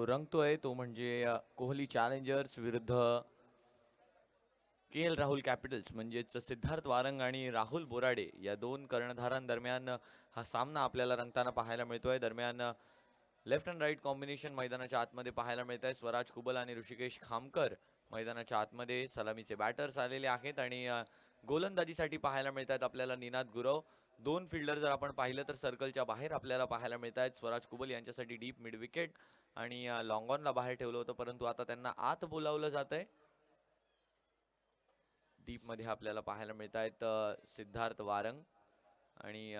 रंगतोय तो म्हणजे कोहली चॅलेंजर्स विरुद्ध के एल राहुल कॅपिटल्स म्हणजेच सिद्धार्थ वारंग आणि राहुल बोराडे या दोन कर्णधारांदरम्यान हा सामना आपल्याला रंगताना पाहायला मिळतोय. दरम्यान लेफ्ट अँड राईट कॉम्बिनेशन मैदानाच्या आतमध्ये पाहायला मिळत आहे. स्वराज कुबल आणि ऋषिकेश खामकर मैदानाच्या आतमध्ये सलामीचे बॅटर्स आलेले आहेत आणि गोलंदाजीसाठी पाहायला मिळत आहेत आपल्याला निनाद गुरव. दोन फिल्डर जर आपण पाहिलं तर सर्कलच्या बाहेर आपल्याला पाहायला मिळत आहेत. स्वराज कुबल यांच्यासाठी डीप मिड विकेट आणि लॉंग ऑनला बाहेर ठेवलं होतं, परंतु आता त्यांना आत बोलावलं जात आहे. डीप मध्ये आपल्याला पाहायला मिळत आहेत सिद्धार्थ वारंग आणि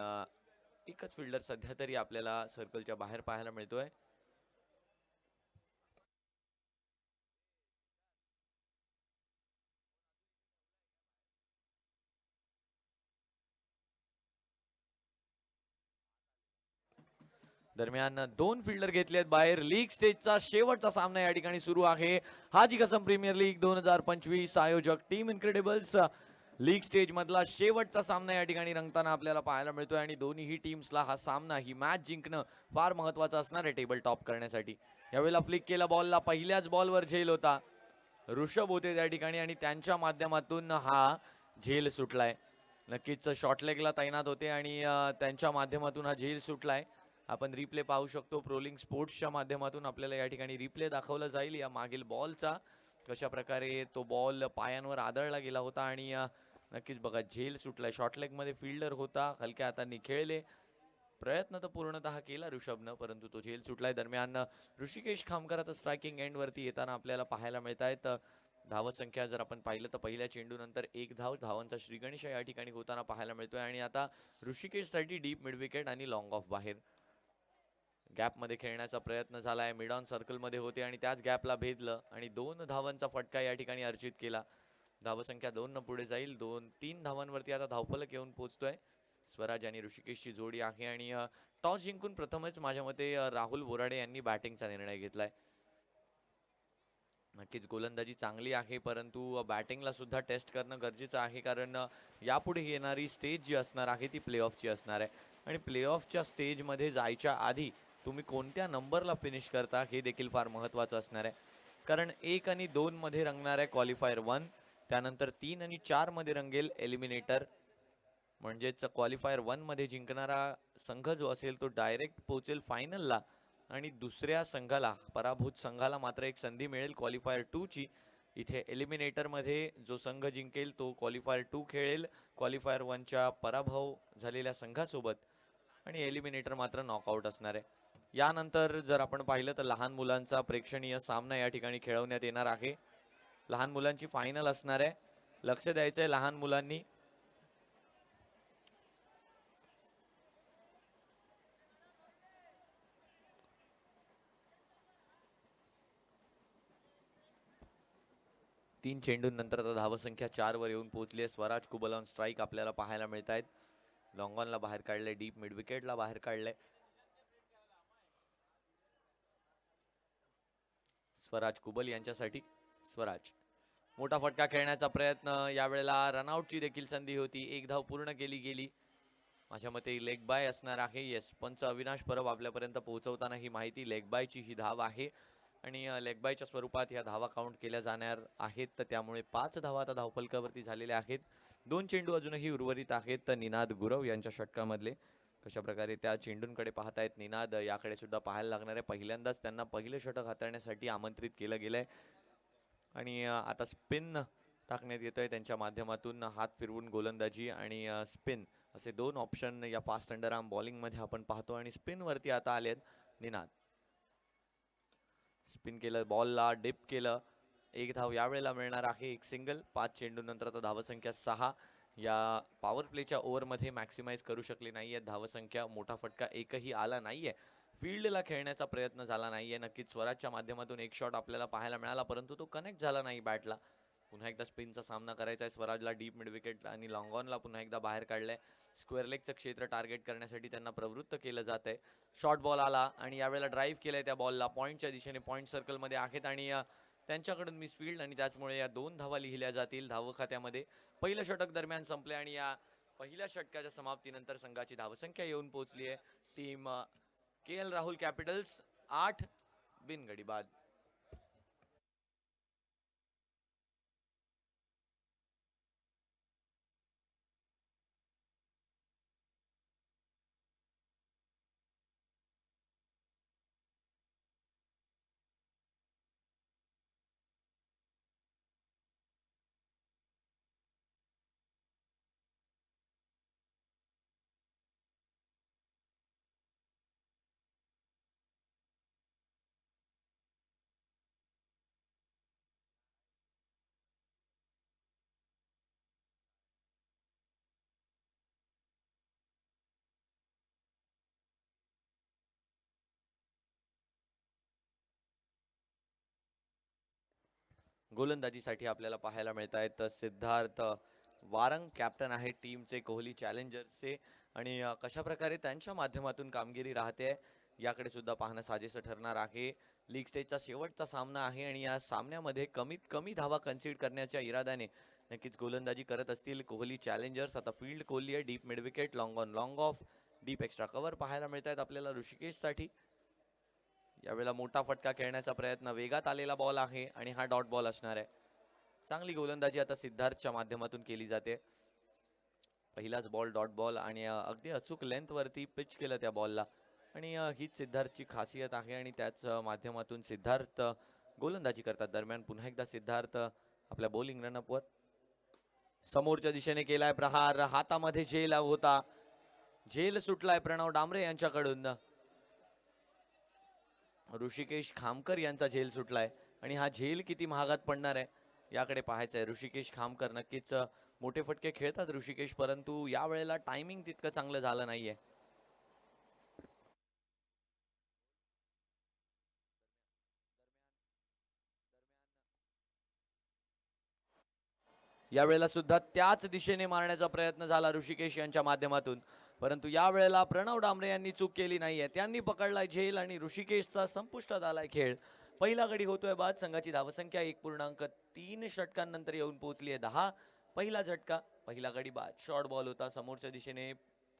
एकच फिल्डर सध्या तरी आपल्याला सर्कलच्या बाहेर पाहायला मिळतोय. दरम्यान दोन फिल्डर घेतले आहेत बाहेर. लीग स्टेजचा शेवटचा सामना या ठिकाणी सुरू आहे. हाजी कसम प्रीमियर लीग 2025 आयोजक टीम इनक्रेडिबल्स लीग स्टेज मधला शेवटचा सामना या ठिकाणी रंगताना आपल्याला पाहायला मिळतोय आणि दोन्ही टीम्सला हा सामना ही मॅच जिंकणं फार महत्वाचं असणार आहे टेबल टॉप करण्यासाठी. यावेळेला फ्लिक केला बॉलला, पहिल्याच बॉलवर झेल होता. ऋषभ होते त्या ठिकाणी आणि त्यांच्या माध्यमातून हा झेल सुटलाय. नक्कीच शॉर्ट लेगला तैनात होते आणि त्यांच्या माध्यमातून हा झेल सुटलाय. आपण रिप्ले पाहू शकतो. प्रोलिंग स्पोर्ट्सच्या माध्यमातून आपल्याला या ठिकाणी रिप्ले दाखवला जाईल या मागील बॉलचा, कशा प्रकारे तो बॉल पायांवर आदळला गेला होता आणि नक्कीच बघा झेल सुटलाय. शॉर्ट लेग मध्ये फिल्डर होता, हलक्या हातांनी खेळले, प्रयत्न तर पूर्णतः केला ऋषभनं, परंतु तो झेल सुटलाय. दरम्यान ऋषिकेश खामकर आता स्ट्रायकिंग एंड वरती येताना आपल्याला पाहायला मिळत आहेत. धावसंख्या जर आपण पाहिलं तर पहिल्या चेंडूनंतर एक धावांचा श्रीगणेश या ठिकाणी होताना पाहायला मिळतोय आणि आता ऋषिकेशसाठी डीप मिड विकेट आणि लॉंग ऑफ बाहेर. गॅपमध्ये खेळण्याचा प्रयत्न झालाय, मिड ऑन सर्कलमध्ये होते आणि त्याच गॅपला भेदलं आणि 2 धावांचा फटका या ठिकाणी अर्जित केला. धावसंख्या 2 न पुढे जाईल. 2-3 धावांवरती आता धावफलक येऊन पोहोचतोय. स्वराज आणि ऋषिकेशची जोडी आहे आणि टॉस जिंकून प्रथमच माझ्या मते राहुल बोराडे यांनी बॅटिंगचा निर्णय घेतलाय. नक्कीच गोलंदाजी चांगली आहे, परंतु बॅटिंगला सुद्धा टेस्ट करणं गरजेचं आहे, कारण यापुढे येणारी स्टेज जी असणार आहे ती प्लेऑफची असणार आहे आणि प्लेऑफच्या स्टेजमध्ये जायच्या आधी तुम्ही कोणत्या नंबरला फिनिश करता हे देखील फार महत्त्वाचं असणार आहे. कारण 1 आणि 2 मध्ये रंगणार आहे क्वालिफायर 1, त्यानंतर 3 आणि 4 मध्ये रंगेल एलिमिनेटर. म्हणजेच क्वालिफायर 1 मध्ये जिंकणारा संघ जो असेल तो डायरेक्ट पोहोचेल फायनलला आणि दुसऱ्या संघाला, पराभूत संघाला मात्र एक संधी मिळेल क्वालिफायर 2 ची. इथे एलिमिनेटर मध्ये जो संघ जिंकेल तो क्वालिफायर 2 खेळेल क्वालिफायर 1 च्या पराभव झालेल्या संघासोबत आणि एलिमिनेटर मात्र नॉकआउट असणार आहे. यानंतर जर आपण पाहिलं तर लहान मुलांचा प्रेक्षणीय सामना या ठिकाणी खेळवण्यात येणार आहे. लहान मुलांची फायनल असणार आहे. लक्ष द्यायचंय लहान मुलांनी. तीन चेंडूंनंतर आता धावसंख्या 4 वर येऊन पोहोचली आहे. स्वराज कुबल ऑन स्ट्राईक आपल्याला पाहायला मिळत आहेत. लॉंग ऑनला बाहेर काढले, डीप मिड विकेटला बाहेर काढले. स्वराज कुबल यांच्यासाठी स्वराज मोठा फटका खेळण्याचा प्रयत्न, यावेळेला रनआउटची देखील संधी होती. एक धाव पूर्ण केली गेली. माझ्या मते लेग बाय असणार आहे. येस, पंच अविनाश परब आपल्यापर्यंत पोहोचवताना ही माहिती लेग बायची ही धाव आहे आणि लेग बायच्या स्वरूपात ह्या धावा काउंट केल्या जाणार आहेत. तर त्यामुळे 5 धावा आता धावफलकावरती झालेल्या आहेत. 2 चेंडू अजूनही उर्वरित आहेत. तर निनाद गुरव यांच्या षटकामधले कशा प्रकारे त्या चेंडूंकडे पाहतायत निनाद, याकडे सुद्धा पाहायला लागणार आहे. पहिल्यांदाच त्यांना पहिलं षटक हाताळण्यासाठी आमंत्रित केलं गेलंय आणि आता स्पिन टाकण्यात येतोय त्यांच्या माध्यमातून. हात फिरवून गोलंदाजी आणि स्पिन असे 2 ऑप्शन या फास्ट अंडर आर्म बॉलिंग मध्ये आपण पाहतो आणि स्पिन वरती आता आलेत निनाद. स्पिन केलं, बॉलला डिप केलं, एक धाव यावेळेला मिळणार आहे, एक सिंगल. 5 चेंडूनंतर आता धावसंख्या 6. या पॉवर प्लेच्या ओव्हरमध्ये मॅक्सिमाइज करू शकले नाहीये धावसंख्या. मोठा फटका एकही आला नाहीये. फील्डला खेळण्याचा प्रयत्न झाला नाहीये. नक्कीच स्वराजच्या माध्यमातून एक शॉट आपल्याला पाहायला मिळाला, परंतु तो कनेक्ट झाला नाही बॅटला. पुन्हा एकदा स्पिनचा सामना करायचा आहे स्वराजला. डीप मिड विकेट आणि लॉंग ऑनला पुन्हा एकदा बाहेर काढलंय. स्क्वेअर लेगचं क्षेत्र टार्गेट करण्यासाठी त्यांना प्रवृत्त केलं जात आहे. शॉर्ट बॉल आला आणि यावेळेला ड्राईव्ह केलंय त्या बॉलला पॉईंटच्या दिशेने. पॉईंट सर्कलमध्ये आहेत आणि त्यांच्याकडून मिस फील्ड आणि त्याचमुळे या 2 धावा लिहिल्या जातील धाव खात्यामध्ये. पहिलं षटक दरम्यान संपले आणि या पहिल्या षटकाच्या समाप्तीनंतर संघाची धावसंख्या येऊन पोहोचली आहे. टीम के एल राहुल कॅपिटल्स 8, बिनगडी बाद. गोलंदाजीसाठी आपल्याला पाहायला मिळत आहेत सिद्धार्थ वारंग, कॅप्टन आहे टीमचे कोहली चॅलेंजर्सचे. आणि कशा प्रकारे त्यांच्या माध्यमातून कामगिरी राहते याकडे सुद्धा पाहणं साजेसं ठरणार आहे. लीग स्टेजचा शेवटचा सामना आहे आणि या सामन्यामध्ये कमीत कमी धावा कन्सीड करण्याच्या इराद्याने नक्कीच गोलंदाजी करत असतील कोहली चॅलेंजर्स. आता फील्ड कोहली आहे, deep mid wicket, long on long of, deep extra cover पाहायला मिळत आहेत आपल्याला ऋषिकेशसाठी. यावेळेला मोठा फटका खेळण्याचा प्रयत्न, वेगात आलेला बॉल आहे आणि हा डॉट बॉल असणार आहे. चांगली गोलंदाजी आता सिद्धार्थच्या माध्यमातून केली जाते. पहिलाच बॉल डॉट बॉल आणि अगदी अचूक लेंथ वरती पिच केलं त्या बॉलला. आणि हीच सिद्धार्थची खासियत आहे आणि त्याच माध्यमातून सिद्धार्थ गोलंदाजी करतात. दरम्यान पुन्हा एकदा सिद्धार्थ आपल्या बॉलिंग रनअपवर समोरच्या दिशेने केलाय प्रहार, हातामध्ये झेल होता, झेल सुटलाय प्रणव डांबरे यांच्याकडून. ऋषिकेश खामकर यांचा झेल सुटलाय आणि हा झेल किती महागात पडणार आहे याकडे पाहायचं आहे. ऋषिकेश खामकर नक्कीच मोठे फटके खेळतात ऋषिकेश, परंतु यावेळेला टायमिंग तितकं चांगलं झालं नाहीये. यावेळेला सुद्धा त्याच दिशेने मारण्याचा प्रयत्न झाला ऋषिकेश यांच्या माध्यमातून, परंतु यावेळेला प्रणव डांबरे यांनी चूक केली नाहीये. त्यांनी पकडलाय झेल आणि ऋषिकेशचा संपुष्टात आलाय खेळ. पहिला गडी होतोय बाद. संघाची धावसंख्या 1.3 षटकांनंतर येऊन पोहोचली आहे 10. पहिला झटका, पहिला गडी बाद. शॉर्ट बॉल होता, समोरच्या दिशेने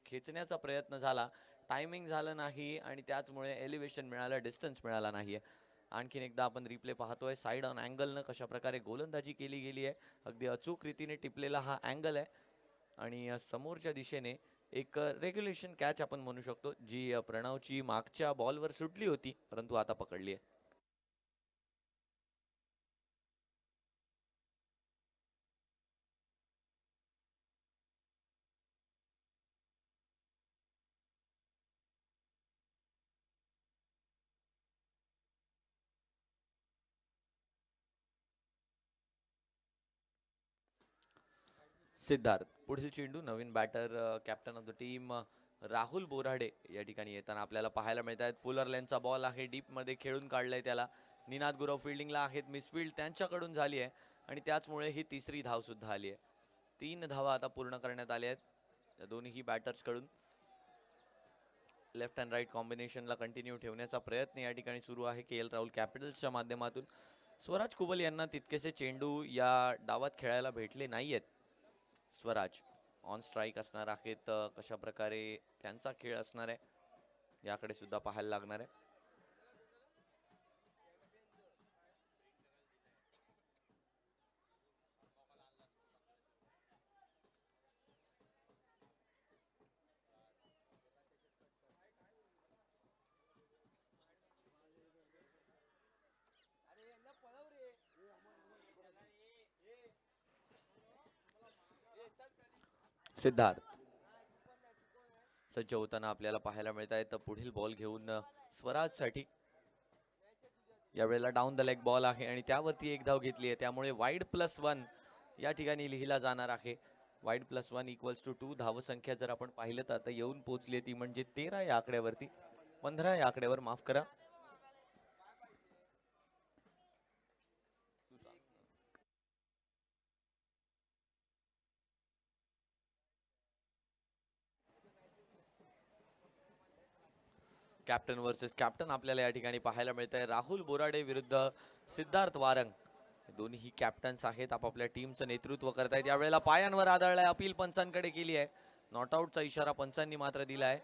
खेचण्याचा प्रयत्न झाला, टायमिंग झालं नाही आणि त्याचमुळे एलिव्हेशन मिळालं, डिस्टन्स मिळाला नाहीये. आणखीन एकदा आपण रिप्ले पाहतोय साइड ऑन अँगलनं कशा प्रकारे गोलंदाजी केली गेली आहे. अगदी अचूक रीतीने टिपलेला हा अँगल आहे आणि समोरच्या दिशेने एक रेग्युलेशन कॅच आपण म्हणू शकतो, जी प्रणवची मागच्या बॉलवर सुटली होती परंतु आता पकडली आहे. सिद्धार्थ पुढील चेंडू, नवीन batter captain of the team Rahul Borade या ठिकाणी येताना आपल्याला पाहायला मिळत आहेत. फुलर लेनचा बॉल आहे, डीप मध्ये खेळून काढलाय त्याला. निनाद गुरव फिल्डिंगला आहेत, मिसफिल्ड त्यांच्याकडून झाली आहे आणि त्याचमुळे ही तिसरी धाव सुद्धा आली आहे. 3 धावा आता पूर्ण करण्यात आल्या आहेत दोन्ही बॅटर्स कडून. लेफ्ट अँड राईट कॉम्बिनेशनला कंटिन्यू ठेवण्याचा प्रयत्न या ठिकाणी सुरू आहे के एल राहुल कॅपिटल्सच्या माध्यमातून. स्वराज कुबल यांना तितकेसे चेंडू या डावात खेळायला भेटले नाहीयेत. स्वराज ऑन स्ट्राईक असणार आहेत, कशा प्रकारे त्यांचा खेळ असणार आहे याकडे सुद्धा पाहायला लागणार आहे. सिद्धार्थ सज्ज होताना आपल्याला पाहायला मिळत आहे. तर पुढील बॉल घेऊन स्वराज साठी यावेळेला डाऊन द लेग बॉल आहे आणि त्यावरती एक धाव घेतली आहे, त्यामुळे वाईड +1 या ठिकाणी लिहिला जाणार आहे. वाईड +1 = 2. धावसंख्या जर आपण पाहिलं तर आता येऊन पोहोचली ती म्हणजे 13 या आकड्यावरती, 15 या आकड्यावर माफ करा. कॅप्टन वर्सेस कॅप्टन आपल्याला या ठिकाणी पाहायला मिळत आहे. राहुल बोराडे विरुद्ध सिद्धार्थ वारंग. दोन्ही कॅप्टन्स आहेत, आपापल्या टीमचं नेतृत्व करतायत. यावेळेला पायांवर आदळलाय, अपील पंचांकडे केली आहे. नॉट आउटचा इशारा पंचांनी मात्र दिला आहे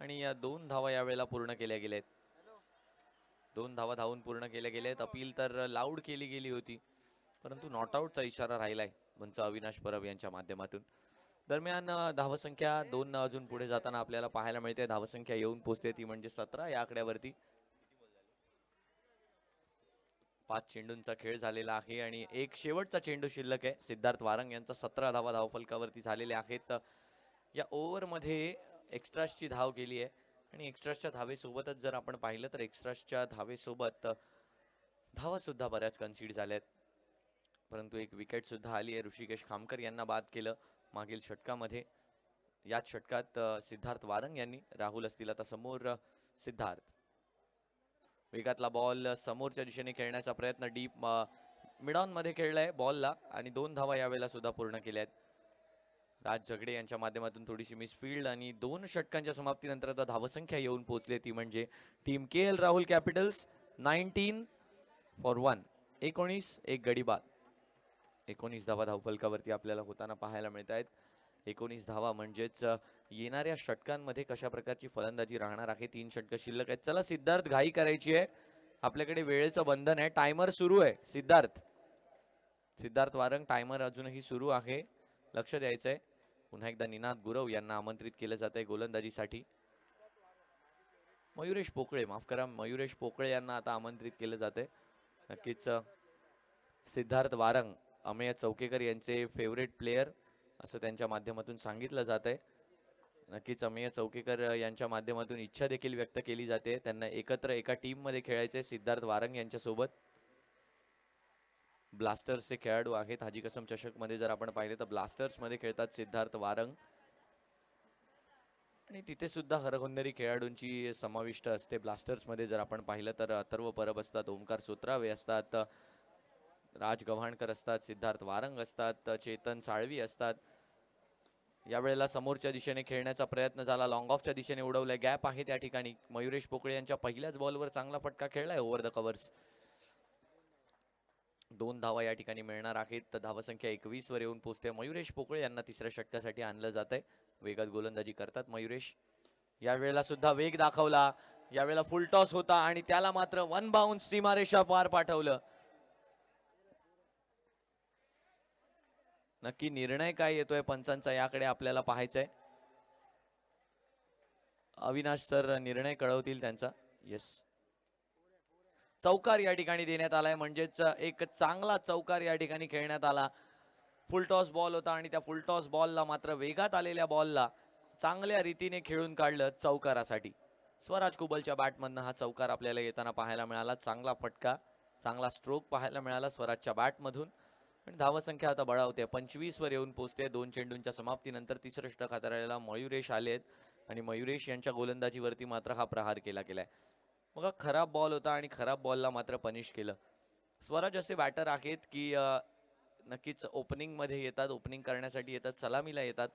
आणि या 2 धावा यावेळेला पूर्ण केल्या गेल्या आहेत. 2 धावा धावून पूर्ण केल्या गेल्यात. अपील तर लाऊड केली गेली होती, परंतु नॉटआउटचा इशारा राहिलाय पंच अविनाश परब यांच्या माध्यमातून. दरम्यान धावसंख्या 2 अजून पुढे जाताना आपल्याला पाहायला मिळते. धावसंख्या येऊन पोहोचते ती म्हणजे 17 या आकड्यावरती. 5 चेंडूंचा खेळ झालेला आहे आणि एक शेवटचा चेंडू शिल्लक आहे. सिद्धार्थ वारंग यांचा 17 धावा धावफलकावरती झालेल्या आहेत. या ओव्हरमध्ये एक्स्ट्राची धाव गेली आहे आणि एक्स्ट्राच्या धावेसोबतच जर आपण पाहिलं तर एक्स्ट्राच्या धावेसोबत धावा सुद्धा बऱ्याच कन्सीड झाल्यात. परंतु एक विकेट सुद्धा आली आहे. ऋषिकेश खामकर यांना बाद केलं मागील षटकामध्ये. याच षटकात सिद्धार्थ वारंग यांनी. राहुल असतील आता समोर. सिद्धार्थ वेगातला बॉल समोरच्या दिशेने खेळण्याचा प्रयत्न डीप मिडॉन मध्ये खेळलाय बॉलला आणि 2 धावा यावेळेला सुद्धा पूर्ण केल्यात. राज झगडे यांच्या माध्यमातून थोडीशी मिसफील्ड आणि 2 षटकांच्या समाप्तीनंतर आता धावसंख्या येऊन पोहोचली ती म्हणजे team KL Rahul Capitals 19 for 1. 19 एक गडी बाद. 19 धावा धावफलकावरती आपल्याला होताना पाहायला मिळत आहेत. 19 धावा म्हणजेच येणाऱ्या षटकांमध्ये कशा प्रकारची फलंदाजी राहणार आहे. 3 षटक शिल्लक आहेत. चला सिद्धार्थ, घाई करायची आहे, आपल्याकडे वेळेचं बंधन आहे. टायमर सुरू आहे. सिद्धार्थ वारंग, टायमर अजूनही सुरू आहे, लक्ष द्यायचंय. पुन्हा एकदा निनाद गुरव यांना आमंत्रित केलं जात आहे गोलंदाजीसाठी. मयुरेश पोकळे, माफ करा, मयुरेश पोकळे यांना आता आमंत्रित केलं जात आहे. नक्कीच सिद्धार्थ वारंग अमेय चौकेकर यांचे फेवरेट प्लेयर असं त्यांच्या माध्यमातून सांगितलं जात आहे. नक्कीच अमेय चौकेकर यांच्या माध्यमातून इच्छा देखील व्यक्त केली जाते त्यांना एकत्र एका टीम मध्ये खेळायचे सिद्धार्थ वारंग यांच्यासोबत. ब्लास्टर्सचे खेळाडू आहेत. हाजी कसम चषक मध्ये जर आपण पाहिले तर ब्लास्टर्स मध्ये खेळतात सिद्धार्थ वारंग आणि तिथे सुद्धा हरहुन्नरी खेळाडूंची समाविष्ट असते. ब्लास्टर्स मध्ये जर आपण पाहिलं तर अथर्व परब असतात, ओमकार सोत्रावे असतात, राज गव्हाणकर असतात, सिद्धार्थ वारंग असतात, चेतन साळवी असतात. यावेळेला समोरच्या दिशेने खेळण्याचा प्रयत्न झाला, लॉंग ऑफच्या दिशेने उडवलाय, गॅप आहे त्या ठिकाणी. मयुरेश पोकळे यांच्या पहिल्याच बॉलवर चांगला फटका खेळलाय ओव्हर द कव्हर्स. 2 धावा या ठिकाणी मिळणार आहेत. तर धावसंख्या 21 वर येऊन पोहोचते. मयुरेश पोकळे यांना तिसऱ्या षटकासाठी आणलं जात आहे. वेगात गोलंदाजी करतात मयुरेश. यावेळेला सुद्धा वेग दाखवला. यावेळेला फुल टॉस होता आणि त्याला मात्र 1 बाउन्स सीमारेषा पार पाठवलं. नक्की निर्णय काय येतोय पंचांचा याकडे आपल्याला पाहायचंय. अविनाश सर निर्णय कळवतील त्यांचा. येस, चौकार या ठिकाणी देण्यात आलाय, म्हणजेच एक चांगला चौकार या ठिकाणी खेळण्यात आला. फुल टॉस बॉल होता आणि त्या फुल टॉस बॉलला मात्र वेगात आलेल्या बॉलला चांगल्या रीतीने खेळून काढलं चौकारासाठी. स्वराज कुबलच्या बॅटमधनं हा चौकार आपल्याला येताना पाहायला मिळाला. चांगला फटका, चांगला स्ट्रोक पाहायला मिळाला स्वराजच्या बॅटमधून. आणि धावसंख्या आता बळावते, 25 वर येऊन पोहोचते. 2 चेंडूंच्या समाप्तीनंतर तिसरं षटक हाताळायला मयुरेश आलेत आणि मयुरेश यांच्या गोलंदाजीवरती मात्र हा प्रहार केला गेलाय. मग खराब बॉल होता आणि खराब बॉलला मात्र पनिश केलं. स्वराज असे बॅटर आहेत की नक्कीच ओपनिंग मध्ये येतात, ओपनिंग करण्यासाठी येतात, सलामीला येतात,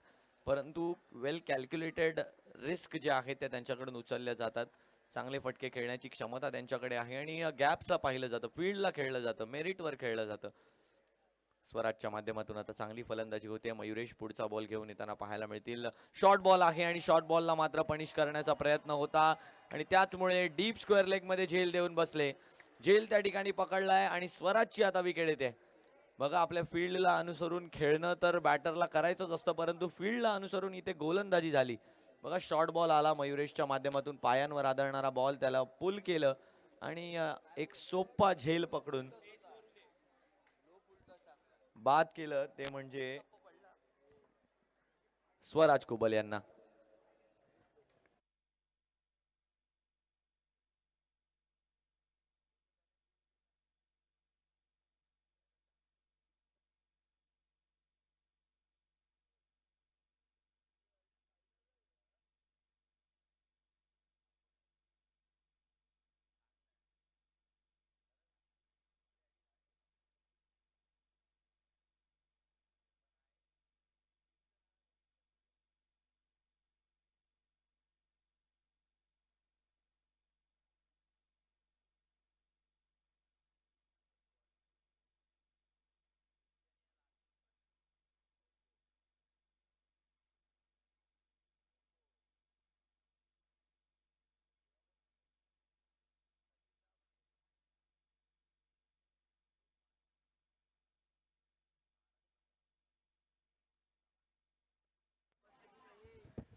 परंतु वेल कॅल्क्युलेटेड रिस्क जे आहेत त्या त्यांच्याकडून उचलल्या जातात. चांगले फटके खेळण्याची क्षमता त्यांच्याकडे आहे आणि गॅप्सला पाहिलं जातं, फील्डला खेळलं जातं, मेरिटवर खेळलं जातं. स्वराजच्या माध्यमातून आता चांगली फलंदाजी होते. मयुरेश पुढचा बॉल घेऊन येताना पाहायला मिळतील. शॉर्ट बॉल आहे आणि शॉर्ट बॉलला मात्र पनिश करण्याचा प्रयत्न होता आणि त्याचमुळे डीप स्क्वेअर लेग मध्ये झेल देऊन बसले. झेल त्या ठिकाणी पकडलाय आणि स्वराजची आता विकेट येते. बघा, आपल्या फील्डला अनुसरून खेळणं तर बॅटरला करायचंच असतं, परंतु फील्डला अनुसरून इथे गोलंदाजी झाली. बघा, शॉर्ट बॉल आला मयुरेशच्या माध्यमातून, पायांवर आदळणारा बॉल, त्याला पुल केलं आणि एक सोपा झेल पकडून बाद केलं, ते म्हणजे स्वराज कुबल यांना.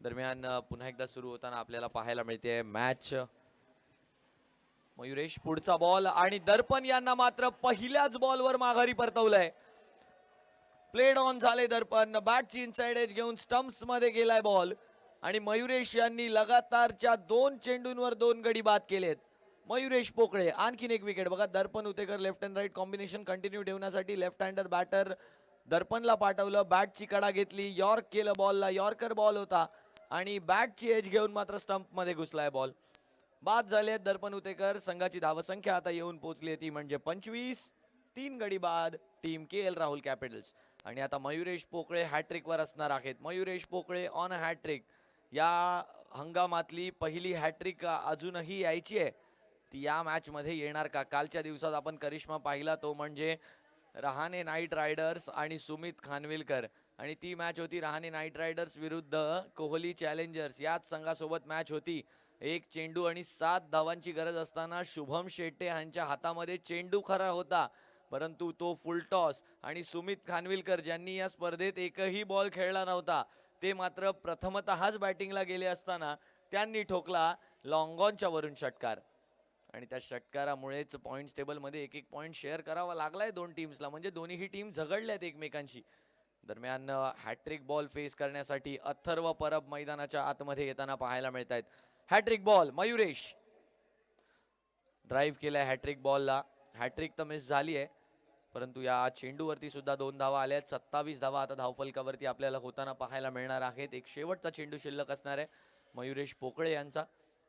दरम्यान पुन्हा एकदा सुरू होताना आपल्याला पाहायला मिळते मॅच. मयुरेश पुढचा बॉल आणि दर्पण यांना मात्र पहिल्याच बॉलवर माघारी परतवलंय. प्लेड ऑन झाले दर्पण, बॅटची इनसाइड एज घेऊन स्टंप्स मध्ये गेलाय बॉल आणि मयुरेश यांनी लगातारच्या 2 चेंडूंवर 2 गडी बाद केलेत. मयुरेश पोकळे आणखीन एक विकेट. बघा Darpan Utekar left and right combination continue ठेवण्यासाठी लेफ्ट हँडर बॅटर दर्पणला पाठवलं, बॅटची कडा घेतली, यॉर्क केलं बॉलला, यॉर्कर बॉल होता आणि बॅटची एज घेऊन मात्र स्टंप मध्ये घुसलाय बॉल. बाद झाले दर्पण उतेकर. संघाची धावसंख्या आता येऊन पोहोचली ती म्हणजे 25. 3 गडी बाद टीम KL राहुल कॅपिटल्स. आणि आता मयुरेश पोकळे हॅट्रिक वर असणार आहेत. Mayuresh Pokale on hattrick. या हंगामातली पहिली हॅट्रिक अजूनही यायची आहे. ती या मॅच मध्ये येणार का? कालच्या दिवसात आपण करिश्मा पाहिला तो म्हणजे रहाणे नाईट रायडर्स आणि सुमित खानविलकर, आणि ती मॅच होती रहाणे नाईट रायडर्स विरुद्ध कोहली चॅलेंजर्स. याच संघासोबत मॅच होती. 1 चेंडू आणि 7 धावांची गरज असताना शुभम शेट्टे यांच्या हातामध्ये चेंडू खरा होता, परंतु तो फुल टॉस आणि सुमित खानविलकर ज्यांनी या स्पर्धेत एकही बॉल खेळला नव्हता ते मात्र प्रथमतःच बॅटिंगला गेले असताना त्यांनी ठोकला लॉंगॉनच्या वरून षटकार आणि त्या षटकारामुळेच पॉइंट्स टेबल मध्ये एक एक पॉइंट शेअर करावा लागलाय दोन टीम्सला. म्हणजे दोन्ही टीम झगडल्यात एकमेकांशी. दरम्यान हॅट्रिक बॉल फेस करण्यासाठी अथर्व परब मैदानाच्या आतमध्ये येताना पाहायला मिळत आहेत. हॅट्रिक बॉल मयुरेश ड्राईव्ह केलाय हॅट्रिक बॉलला. हॅट्रिक तर मिस झाली आहे, परंतु या चेंडूवरती सुद्धा 2 धावा आल्या आहेत. 27 धावा आता धावफलकावरती आपल्याला होताना पाहायला मिळणार आहेत. एक शेवटचा चेंडू शिल्लक असणार आहे. मयुरेश पोकळे यांचा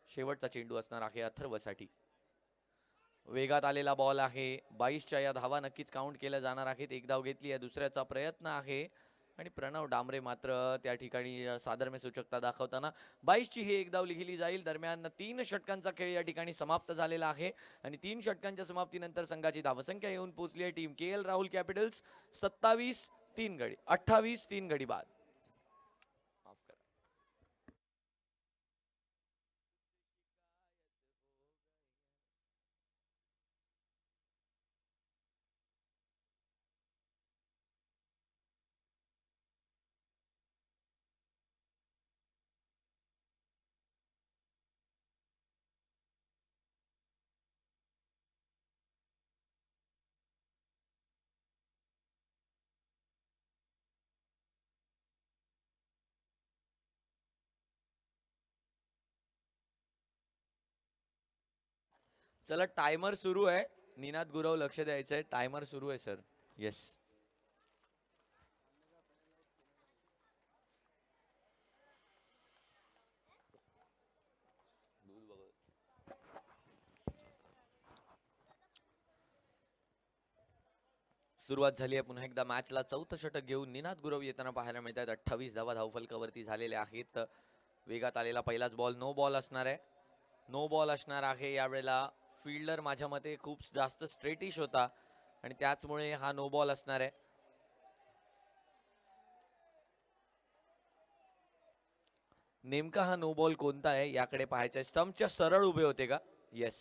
शेवटचा चेंडू असणार आहे अथर्वसाठी. वेगात आलेला बॉल आहे. 22च्या या धावा नक्कीच काउंट केल्या जाणार आहेत. एक धाव घेतली आहे, दुसऱ्याचा प्रयत्न आहे आणि प्रणव डांबरे मात्र त्या ठिकाणी साधर्म्य सूचकता दाखवताना 22ची ही एक धाव लिहिली जाईल. दरम्यान 3 षटकांचा खेळ या ठिकाणी समाप्त झालेला आहे आणि 3 षटकांच्या समाप्तीनंतर संघाची धावसंख्या येऊन पोहोचली आहे टीम KL राहुल कॅपिटल्स 28 3 गडी बाद. चला टायमर सुरू आहे. निनाद गुरव लक्ष द्यायचंय. टायमर सुरू आहे सर. येस. सुरुवात झाली आहे पुन्हा एकदा मॅचला. 4थं षटक घेऊन निनाद गुरव येताना पाहायला मिळतात. 28 धावा धावफलकावरती झालेल्या आहेत. वेगात आलेला पहिलाच बॉल नो बॉल असणार आहे. नो बॉल असणार आहे यावेळेला. फिल्डर माझ्या मते खूप जास्त स्ट्रेटिश होता आणि त्याचमुळे हा नो बॉल असणार आहे. नेमका हा नो बॉल कोणता आहे याकडे पाहायचं आहे. स्टंपच्या सरळ उभे होते का? येस.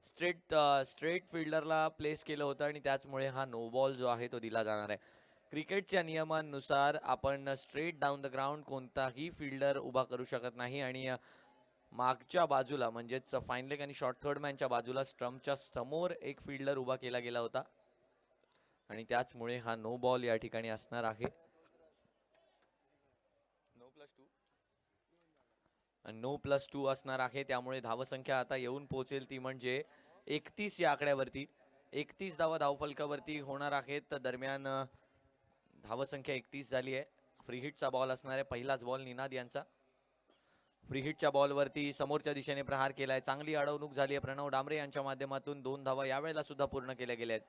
स्ट्रेट फिल्डरला प्लेस केलं होतं आणि त्याचमुळे हा नो बॉल जो आहे तो दिला जाणार आहे. क्रिकेटच्या नियमांनुसार आपण स्ट्रेट डाऊन द ग्राउंड कोणताही फिल्डर उभा करू शकत नाही आणि मागच्या बाजूला म्हणजेच फाईन लेग आणि शॉर्ट थर्ड मॅनच्या बाजूला स्टंपच्या समोर एक फिल्डर उभा केला गेला होता आणि त्याचमुळे हा नो बॉल या ठिकाणी असणार आहे. नो+2 असणार आहे. त्यामुळे धावसंख्या आता येऊन पोहोचेल ती म्हणजे 31 या आकड्यावरती. 31 धावा धावफलकावरती होणार आहेत. तर दरम्यान धावसंख्या 31 झाली आहे. फ्री हिटचा बॉल असणार आहे. पहिलाच बॉल निनाद यांचा. फ्री हिटच्या बॉलवरती समोरच्या दिशेने प्रहार केलाय. चांगली अडवणूक झाली आहे प्रणव डांबरे यांच्या माध्यमातून. 2 धावा यावेळेला सुद्धा पूर्ण केल्या गेल्या आहेत.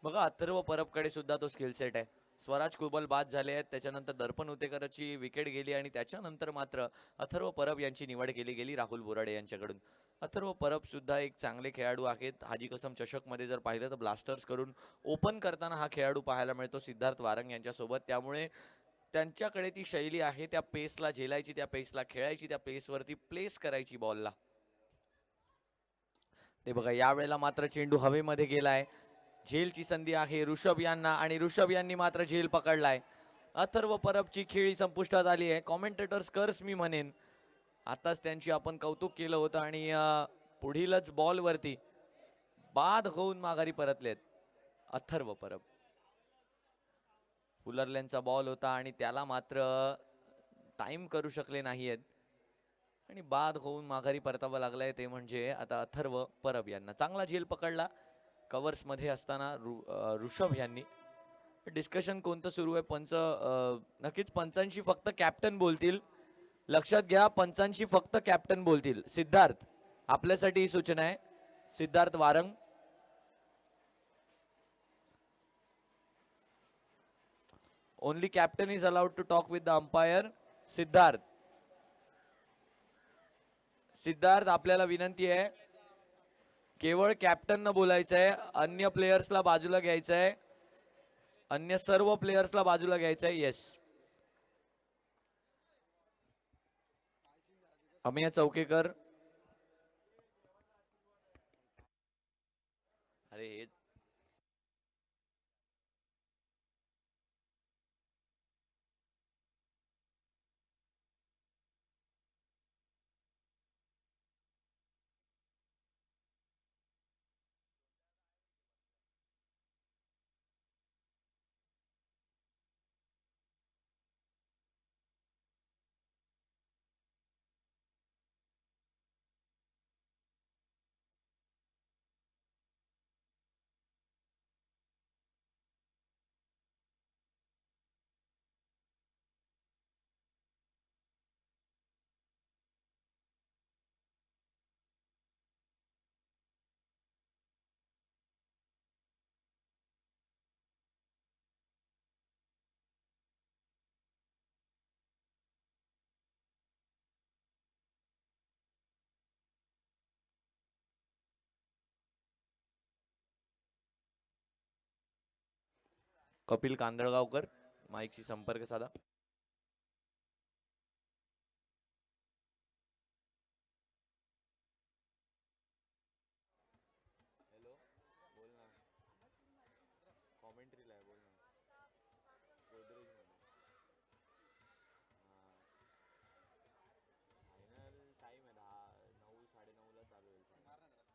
बघा अथर्व परबकडे सुद्धा तो स्किल सेट आहे. स्वराज कुबल बाद झाले आहेत. त्याच्यानंतर दर्पण उतेकरची विकेट गेली आणि त्याच्यानंतर मात्र अथर्व परब यांची निवड केली गेली राहुल बोराडे यांच्याकडून. अथर्व परब सुद्धा एक चांगले खेळाडू आहेत. हाजी कसम चषक मध्ये जर पाहिलं तर ब्लास्टर्स करून ओपन करताना हा खेळाडू पाहायला मिळतो सिद्धार्थ वारंग यांच्यासोबत. त्यामुळे त्यांच्याकडे ती शैली आहे त्या पेसला झेलायची, त्या पेसला खेळायची, त्या पेसवरती प्लेस करायची बॉलला. ते बघा यावेळेला मात्र चेंडू हवेमध्ये गेलाय. झेलची संधी आहे ऋषभ यांना आणि ऋषभ यांनी मात्र झेल पकडलाय. अथर्व परबची खेळी संपुष्टात आली आहे. कॉमेंटेटर्स कर्स मी म्हणेन, आताच त्यांची आपण कौतुक केलं होतं आणि पुढीलच बॉल वरती बाद होऊन माघारी परतलेत अथर्व परब. फुलरल्यांचा बॉल होता आणि त्याला मात्र टाइम करू शकले नाहीयेत आणि बाद होऊन माघारी परतावं लागलंय ते म्हणजे आता अथर्व परब यांना. चांगला झेल पकडला कव्हर्स मध्ये असताना ऋषभ यांनी. डिस्कशन कोणतं सुरू आहे पंच नक्कीच पंचांशी फक्त कॅप्टन बोलतील, लक्षात घ्या. पंचांशी फक्त कॅप्टन बोलतील. सिद्धार्थ आपल्यासाठी ही सूचना आहे. Siddharth Warang, only captain is allowed to talk with the umpire. Siddharth Siddharth आपल्याला विनंती आहे, केवळ कॅप्टन न बोलायचं आहे, अन्य प्लेयर्सला बाजूला घ्यायचं आहे, अन्य सर्व प्लेयर्सला बाजूला घ्यायचं आहे. येस, अमेय चौकेकर. अरे हे कपिल कांदळगावकर माईकशी संपर्क साधा. हॅलो, बोल ना. कॉमेंट्रीला आहे, बोल ना. गोदरेज फायनल टाइम आहे 10, 9, 9:30 ला चालू होईल. हा चालेल.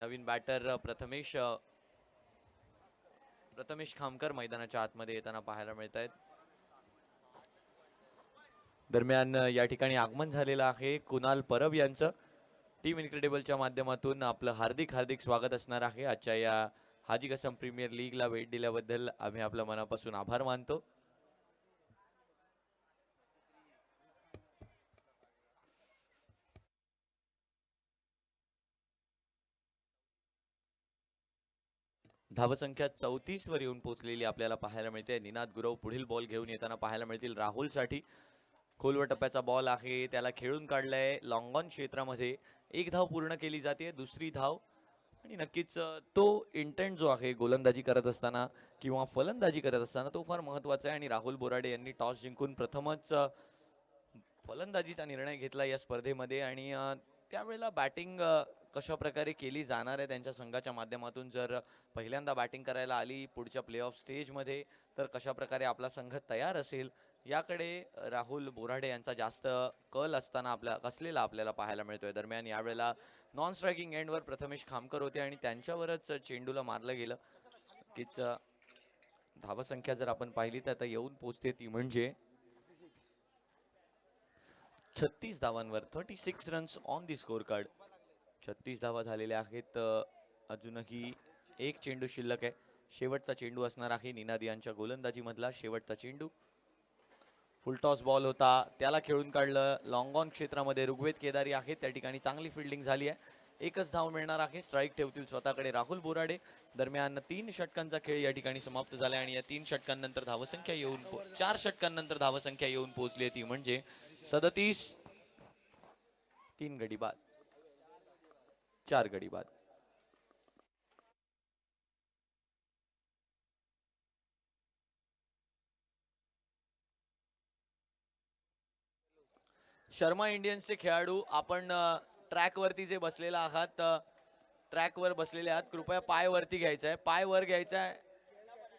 नवीन बॅटर प्रथमेश खामकर मैदानाच्या आतमध्ये येताना पाहायला मिळत आहेत. दरम्यान या ठिकाणी आगमन झालेलं आहे कुणाल परब यांचं. टीम इनक्रेडिबलच्या माध्यमातून आपलं हार्दिक हार्दिक स्वागत असणार आहे. आजच्या या हाजी कसम प्रीमियर लीगला भेट दिल्याबद्दल आम्ही आपल्या मनापासून आभार मानतो. धावसंख्या 34 वर येऊन पोहोचलेली आपल्याला पाहायला मिळते. निनाद गुरव पुढील बॉल घेऊन येताना पाहायला मिळतील. राहुलसाठी खोलवर टप्प्याचा बॉल आहे, त्याला खेळून काढलाय लॉंग ऑन क्षेत्रामध्ये. एक धाव पूर्ण केली जाते, दुसरी धाव. आणि नक्कीच तो इंटेंट जो आहे गोलंदाजी करत असताना किंवा फलंदाजी करत असताना तो फार महत्वाचा आहे. आणि राहुल बोराडे यांनी टॉस जिंकून प्रथमच फलंदाजीचा निर्णय घेतला या स्पर्धेमध्ये. आणि त्यावेळेला बॅटिंग कशा प्रकारे केली जाणार आहे त्यांच्या संघाच्या माध्यमातून, जर पहिल्यांदा बॅटिंग करायला आली पुढच्या प्लेऑफ स्टेजमध्ये, तर कशा प्रकारे आपला संघ तयार असेल याकडे राहुल बोराडे यांचा जास्त कल असलेला आपल्याला पाहायला मिळतोय. दरम्यान यावेळेला नॉन स्ट्रायकिंग एंडवर प्रथमेश खामकर होते आणि त्यांच्यावरच चेंडूला मारलं गेलं. नक्कीच धावसंख्या जर आपण पाहिली तर आता येऊन पोहोचते ती म्हणजे 36 धावांवर. 36 runs on the score card. 36 धावा झालेल्या आहेत. अजूनही एक चेंडू शिल्लक आहे. शेवटचा चेंडू असणार आहे निनाद यांच्या गोलंदाजी मधला शेवटचा चेंडू. फुल टॉस बॉल होता, त्याला खेळून काढलं लॉंग ऑन क्षेत्रामध्ये. ऋग्वेद केदारी आहे, त्या ठिकाणी चांगली फिल्डिंग झाली आहे. एकच धाव मिळणार आहे. स्ट्राईक ठेवतील स्वतःकडे राहुल बोराडे. दरम्यान 3 षटकांचा खेळ या ठिकाणी समाप्त झाला आणि या 3 षटकांनंतर धावसंख्या येऊन 4 षटकांनंतर धावसंख्या येऊन पोहोचली ती म्हणजे 37. 3 गडी बाद, 4 गडी बाद. शर्मा इंडियन्सचे खेळाडू, आपण ट्रॅक वरती जे बसलेला आहात, ट्रॅक वर बसलेले आहात, कृपया पाय वरती घ्यायचा आहे, पाय वर घ्यायचा आहे.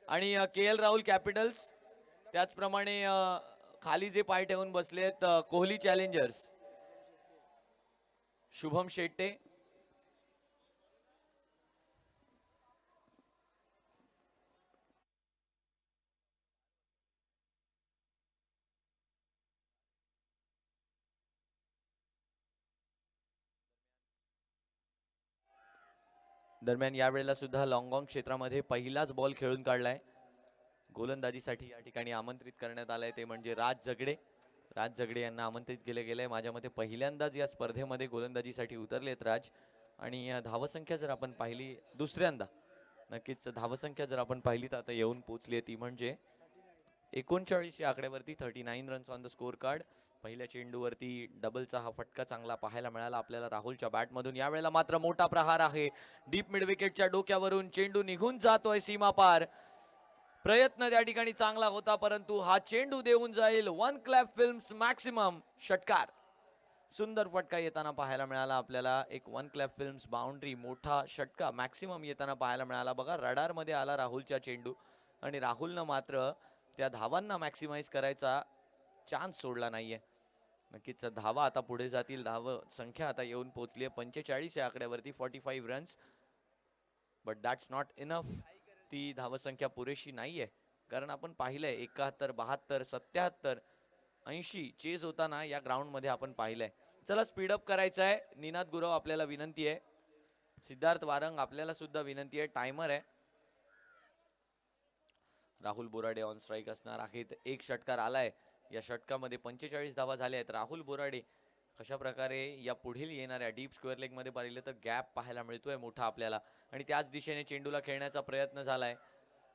आणि KL राहुल कॅपिटल्स, त्याचप्रमाणे खाली जे पाय ठेवून बसले आहेत कोहली चॅलेंजर्स, शुभम शेट्टे. दरम्यान यावेळेला सुद्धा लॉंग ऑन क्षेत्रामध्ये पहिलाच बॉल खेळून काढलाय. गोलंदाजीसाठी या ठिकाणी आमंत्रित करण्यात आलंय ते म्हणजे राज झगडे. राज झगडे यांना आमंत्रित केले गेले. माझ्या मते पहिल्यांदाच या स्पर्धेमध्ये गोलंदाजीसाठी उतरलेत राज. आणि धावसंख्या जर आपण पाहिली दुसऱ्यांदा, नक्कीच धावसंख्या जर आपण पाहिली तर आता येऊन पोहोचली ती म्हणजे 39 या आकड्यावरती. 39 runs on the score card. पहिल्या चेंडूवरती डबलचा हा फटका चांगला पाहायला मिळाला आपल्याला राहुलच्या बॅटमधून. यावेळेला मात्र मोठा प्रहार आहे. डीप मिड विकेटच्या डोक्यावरून चेंडू निघून जातोय सीमा पार. प्रयत्न त्या ठिकाणी चांगला होता, परंतु हा चेंडू देऊन जाईल. वन क्लॅप फिल्म्स मॅक्सिमम षटकार. सुंदर फटका येताना पाहायला मिळाला आपल्याला. एक वन क्लॅप फिल्म्स बाउंड्री, मोठा षटका मॅक्सिमम येताना पाहायला मिळाला. बघा रडार मध्ये आला राहुलच्या चेंडू आणि राहुलनं मात्र त्या धावांना मॅक्सिमाइज करायचा चान्स सोडला नाहीये. नक्कीच धावा आता पुढे जातील. धाव संख्या आता येऊन पोहोचली आहे 45 या आकड्यावरती. 45 runs, but that's not enough. ती धावसंख्या पुरेशी नाहीये, कारण आपण पाहिलंय 71, 72, 77, 80 चेज होताना या ग्राउंड मध्ये आपण पाहिलंय. चला स्पीडअप करायचं आहे. निनाद गुरव आपल्याला विनंती आहे. सिद्धार्थ वारंग आपल्याला सुद्धा विनंती आहे. टायमर आहे. राहुल बोराडे ऑन स्ट्राईक असणार आहेत. एक षटकार आलाय. या षटकामध्ये 45 धावा झाल्या आहेत. राहुल बोराडे कशा प्रकारे या पुढील येणाऱ्या डीप स्क्वेअर लेग मध्ये पाहिलं तर गॅप पाहायला मिळतोय मोठा आपल्याला. आणि त्याच दिशेने चेंडूला खेळण्याचा प्रयत्न झालाय.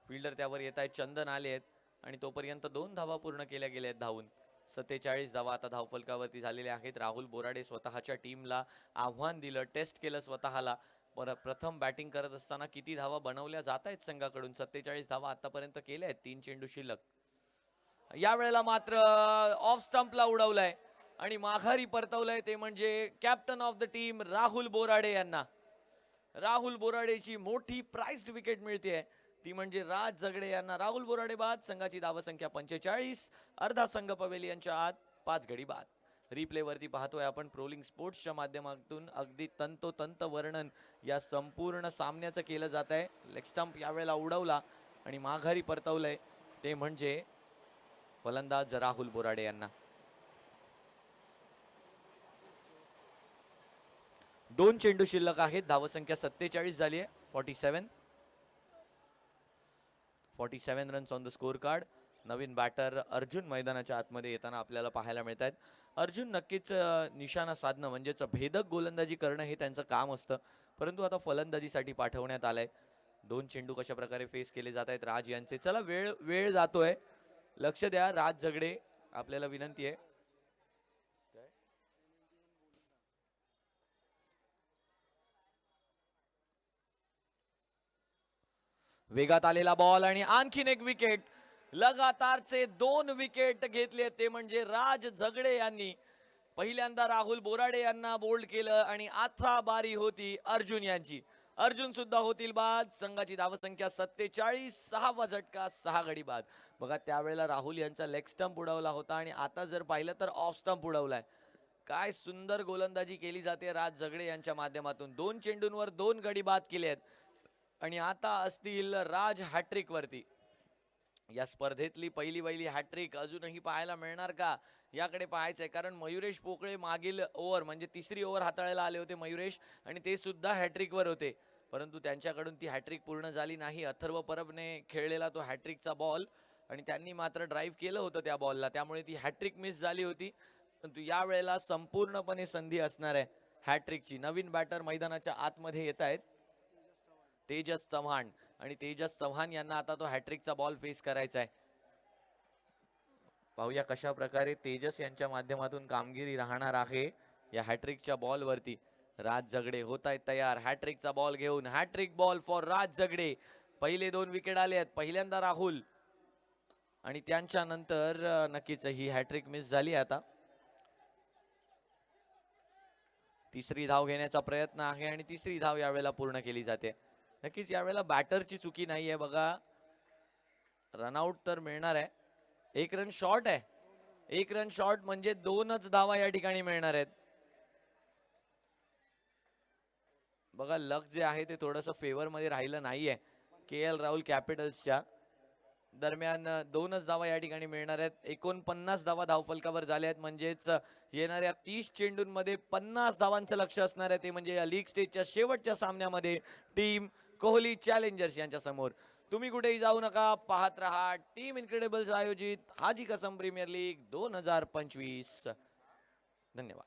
फिल्डर त्यावर येत आहेत. चंदन आले आहेत आणि तोपर्यंत 2 धावा पूर्ण केल्या गेल्या आहेत धावून. 47 धावा आता धावफलकावरती झालेल्या आहेत. राहुल बोराडे स्वतःच्या टीमला आव्हान दिलं, टेस्ट केलं स्वतःला. प्रथम बॅटिंग करत असताना किती धावा बनवल्या जात आहेत संघाकडून. 47 धावा आतापर्यंत केल्या आहेत. 3 चेंडू शिल्लक. यावेळेला मात्र ऑफ स्टंपला उडवलाय आणि माघारी परतवलंय ते म्हणजे captain of the team Rahul Borade यांना. राहुल बोराडेची मोठी प्राइज्ड विकेट मिळते, ती म्हणजे राज झगडे यांना. राहुल बोराडे बाद. संघाची धावसंख्या 45. अर्धा संघ पवेलियनच्या आत, 5 गडी बाद. रिप्ले वरती पाहतोय आपण प्रोलिंग स्पोर्ट्सच्या माध्यमातून. अगदी तंतोतंत वर्णन या संपूर्ण सामन्याचं केलं जात आहे. लेग स्टंप यावेळेला उडवला आणि माघारी परतवलंय ते म्हणजे फलंदाज राहुल बोराडे यांना. 2 चेंडू शिल्लक आहेत. धावसंख्या 47 झाली आहे. 47 runs on the score card. नवीन बॅटर अर्जुन मैदानाच्या आतमध्ये येताना आपल्याला पाहायला मिळत आहेत. अर्जुन नक्कीच निशाणा साधणं म्हणजेच भेदक गोलंदाजी करणं हे त्यांचं काम असतं, परंतु आता फलंदाजीसाठी पाठवण्यात आलंय. दोन चेंडू कशा प्रकारे फेस केले जात आहेत राज यांचे. चला वेळ वेळ जातोय, लक्ष द्या राज झगडे, आपल्याला विनंती आहे. वेगात आलेला बॉल आणि आणखीन एक विकेट. लगातारचे 2 विकेट घेतले ते म्हणजे राज झगडे यांनी. पहिल्यांदा राहुल बोराडे यांना बोल्ड केलं आणि आता बारी होती अर्जुन यांची. अर्जुन सुद्धा होतील बाद. संघाची धावसंख्या 47. 6वा झटका, 6 गडी बाद. बघा त्यावेळेला राहुल यांचा लेग स्टंप उडवला होता आणि आता जर पाहिलं तर ऑफ स्टंप उडवलाय. काय सुंदर गोलंदाजी केली जाते राज झगडे यांच्या माध्यमातून. 2 चेंडूंवर 2 गडी बाद केले आहेत आणि आता असतील राज हॅट्रिक वरती. या स्पर्धेतली पहिली हॅट्रिक अजूनही पाहायला मिळणार का, याकडे पाहायचंय. कारण मयुरेश पोकळे मागील ओव्हर म्हणजे तिसरी ओव्हर हाताळायला आले होते मयुरेश, आणि ते सुद्धा हॅट्रिकवर होते, परंतु त्यांच्याकडून ती हॅट्रिक पूर्ण झाली नाही. अथर्व परबने खेळलेला तो हॅट्रिकचा बॉल आणि त्यांनी मात्र ड्राईव्ह केलं होतं त्या बॉलला, त्यामुळे ती हॅट्रिक मिस झाली होती. परंतु यावेळेला संपूर्णपणे संधी असणार आहे हॅट्रिकची. नवीन बॅटर मैदानाच्या आतमध्ये येत आहेत, तेजस चव्हाण, आणि तेजस चव्हाण यांना आता तो हॅट्रिकचा बॉल फेस करायचा आहे. पाहूया कशा प्रकारे तेजस यांच्या माध्यमातून कामगिरी राहणार आहे या हॅट्रिकच्या बॉल वरती. राज झगडे होत आहेत तयार हॅट्रिकचा बॉल घेऊन. हॅट्रिक बॉल फॉर राज झगडे. पहिले 2 विकेट आले आहेत. पहिल्यांदा राहुल आणि त्यांच्या नंतर नक्कीच ही हॅट्रिक मिस झाली. आता तिसरी धाव घेण्याचा प्रयत्न आहे आणि तिसरी धाव यावेळेला पूर्ण केली जाते. नक्कीच यावेळेला बॅटरची चुकी नाहीये. बघा रनआउट तर मिळणार आहे. 1 रन शॉर्ट आहे. 1 रन शॉर्ट म्हणजे 2च धावा या ठिकाणी मिळणार आहेत. बघा लक जे आहे ते थोडंसं फेवर मध्ये राहिलं नाहीये के एल राहुल कॅपिटल्सच्या. दरम्यान 2च धावा या ठिकाणी मिळणार आहेत. 49 धावा धावफलकावर झाल्या आहेत, म्हणजेच येणाऱ्या 30 चेंडूंमध्ये 50 धावांचं लक्ष असणार आहे. ते म्हणजे या लीग स्टेजच्या शेवटच्या सामन्यामध्ये टीम कोहली चॅलेंजर्स यांच्या समोर. तुम्ही कुठेही जाऊ नका, पाहत रहा टीम इनक्रेडिबल्स आयोजित हाजी कसम प्रीमियर लीग 2025. धन्यवाद.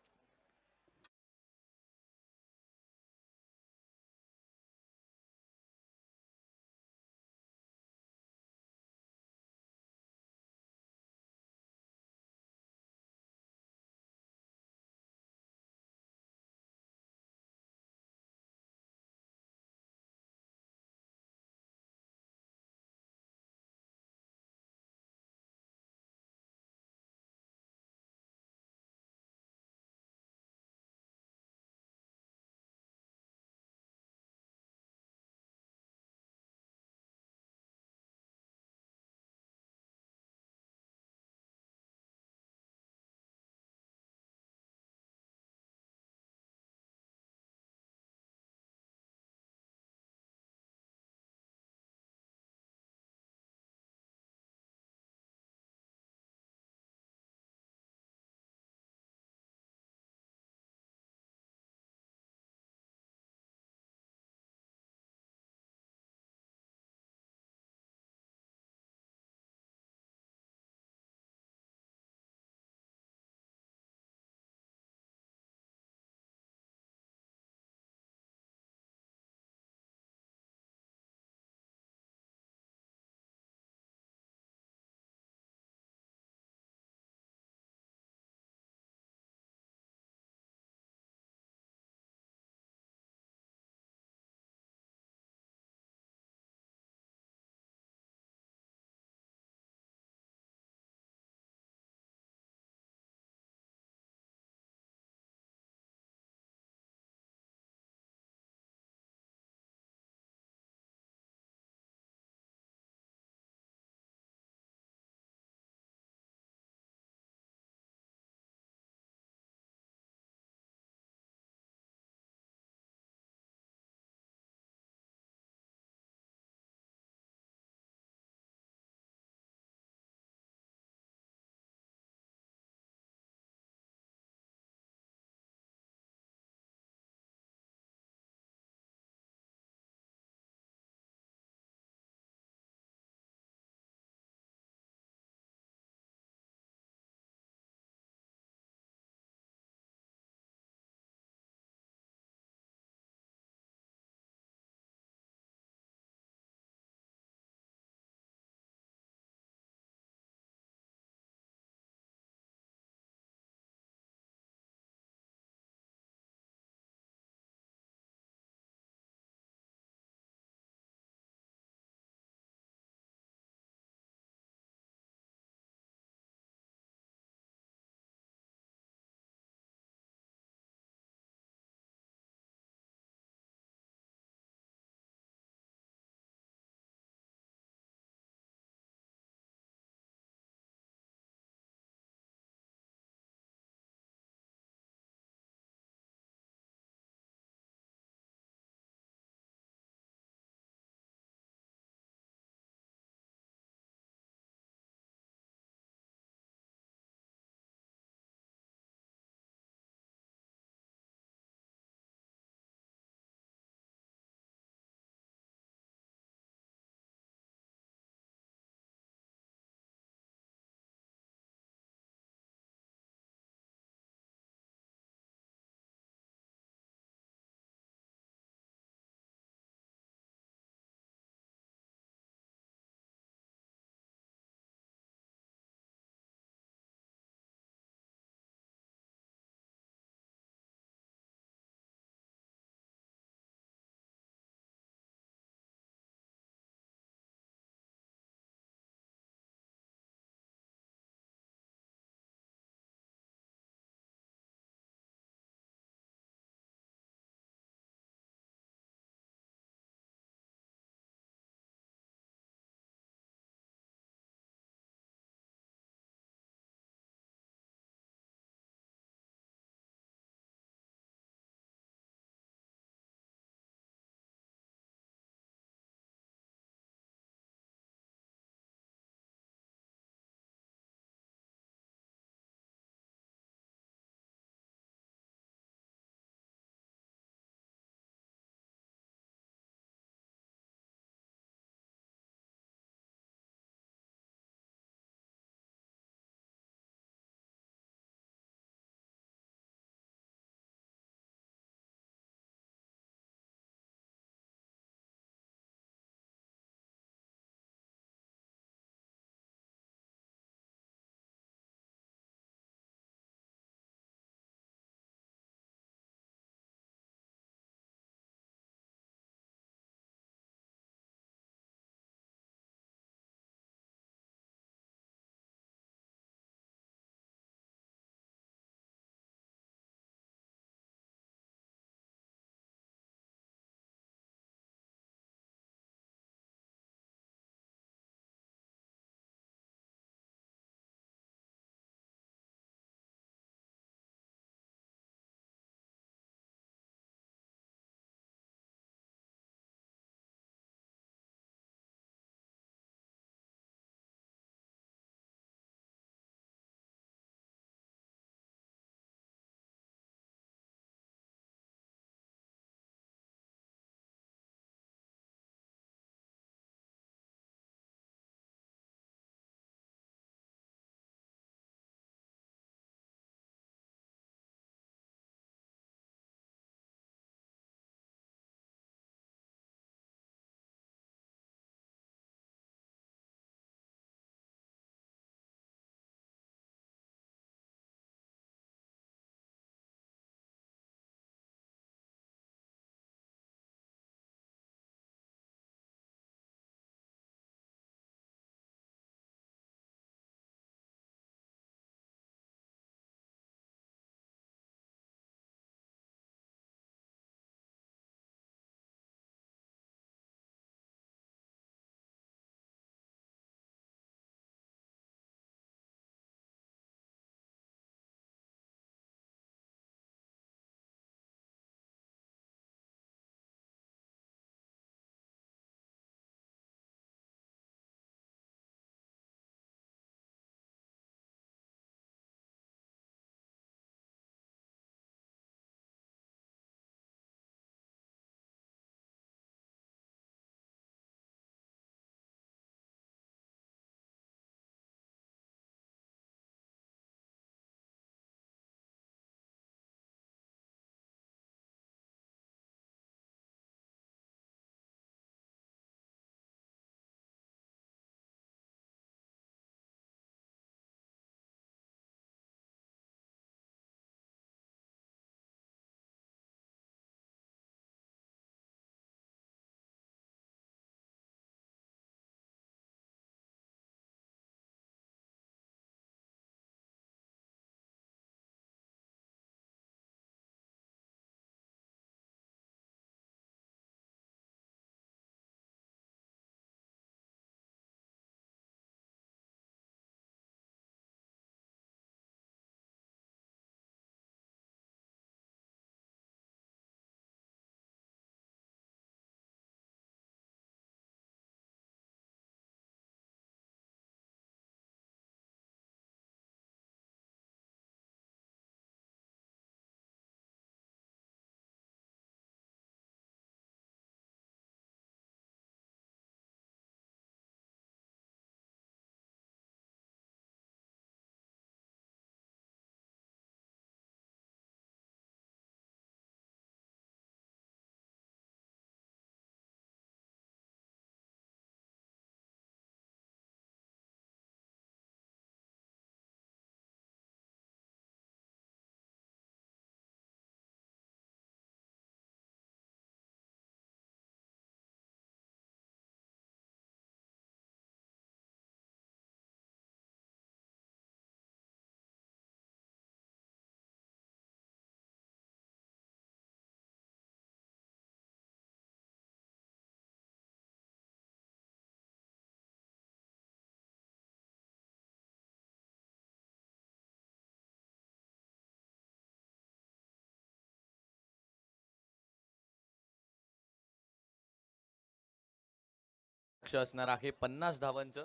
लक्ष असणार आहे 50 धावांचं,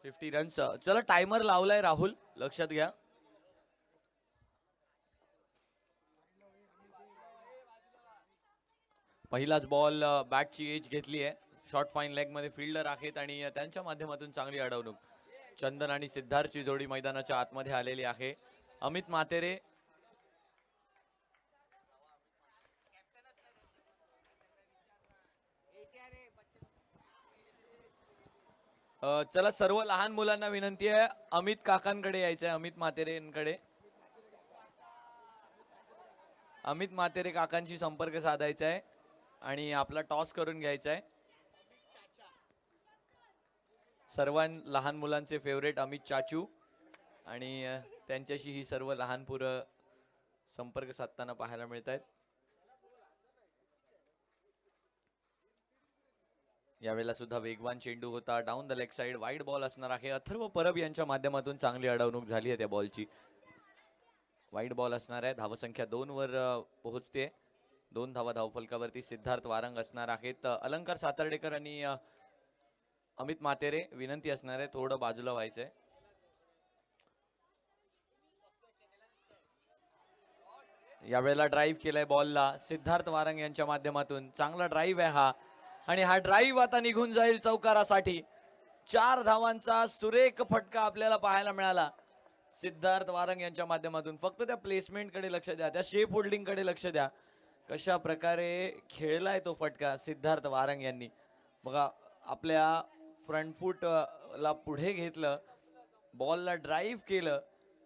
50 रन्स. चला टायमर लावलाय राहुल, लक्षात घ्या. पहिलाच बॉल बॅटची एज घेतली आहे. शॉर्ट फाईन लेग मध्ये फिल्डर आहेत आणि त्यांच्या माध्यमातून चांगली अडवणूक. चंदन आणि सिद्धार्थची जोडी मैदानाच्या आतमध्ये आलेली आहे. अमित मातेरे चला सर्व लहान मुलांना विनंती आहे अमित काकांकडे यायचंय, अमित मातेरेंकडे. अमित मातेरे काकांशी संपर्क साधायचा आहे आणि आपला टॉस करून घ्यायचा आहे. लहान मुलांचे फेवरेट अमित चाचू आणि त्यांच्याशी ही सर्व लहान पोरं संपर्क साधताना पाहायला मिळत आहेत. यावेळेला सुद्धा वेगवान चेंडू होता, down the leg side, wide ball असणार आहे. अथर्व परब यांच्या माध्यमातून चांगली अडवणूक झाली आहे त्या बॉलची. वाईड बॉल असणार आहे. धावसंख्या 2 वर पोहोचते. 2 धावा धावफलकावरती. सिद्धार्थ वारंग असणार आहेत. अलंकार सातर्डेकर आणि अमित मातेरे विनंती असणार आहे थोडं बाजूला व्हायचंय. यावेळेला ड्राईव्ह केलाय बॉलला सिद्धार्थ वारंग यांच्या माध्यमातून. चांगला ड्राईव्ह आहे हा आणि हा ड्राईव्ह आता निघून जाईल चौकारासाठी. 4 धावांचा सुरेख फटका आपल्याला पाहायला मिळाला सिद्धार्थ वारंग यांच्या माध्यमातून. फक्त त्या प्लेसमेंट कडे लक्ष द्या, त्या शेप होल्डिंग कडे लक्ष द्या, कशा प्रकारे खेळलाय तो फटका सिद्धार्थ वारंग यांनी. बघा आपल्या फ्रंट फूट ला पुढे घेतलं, बॉलला ड्राईव्ह केलं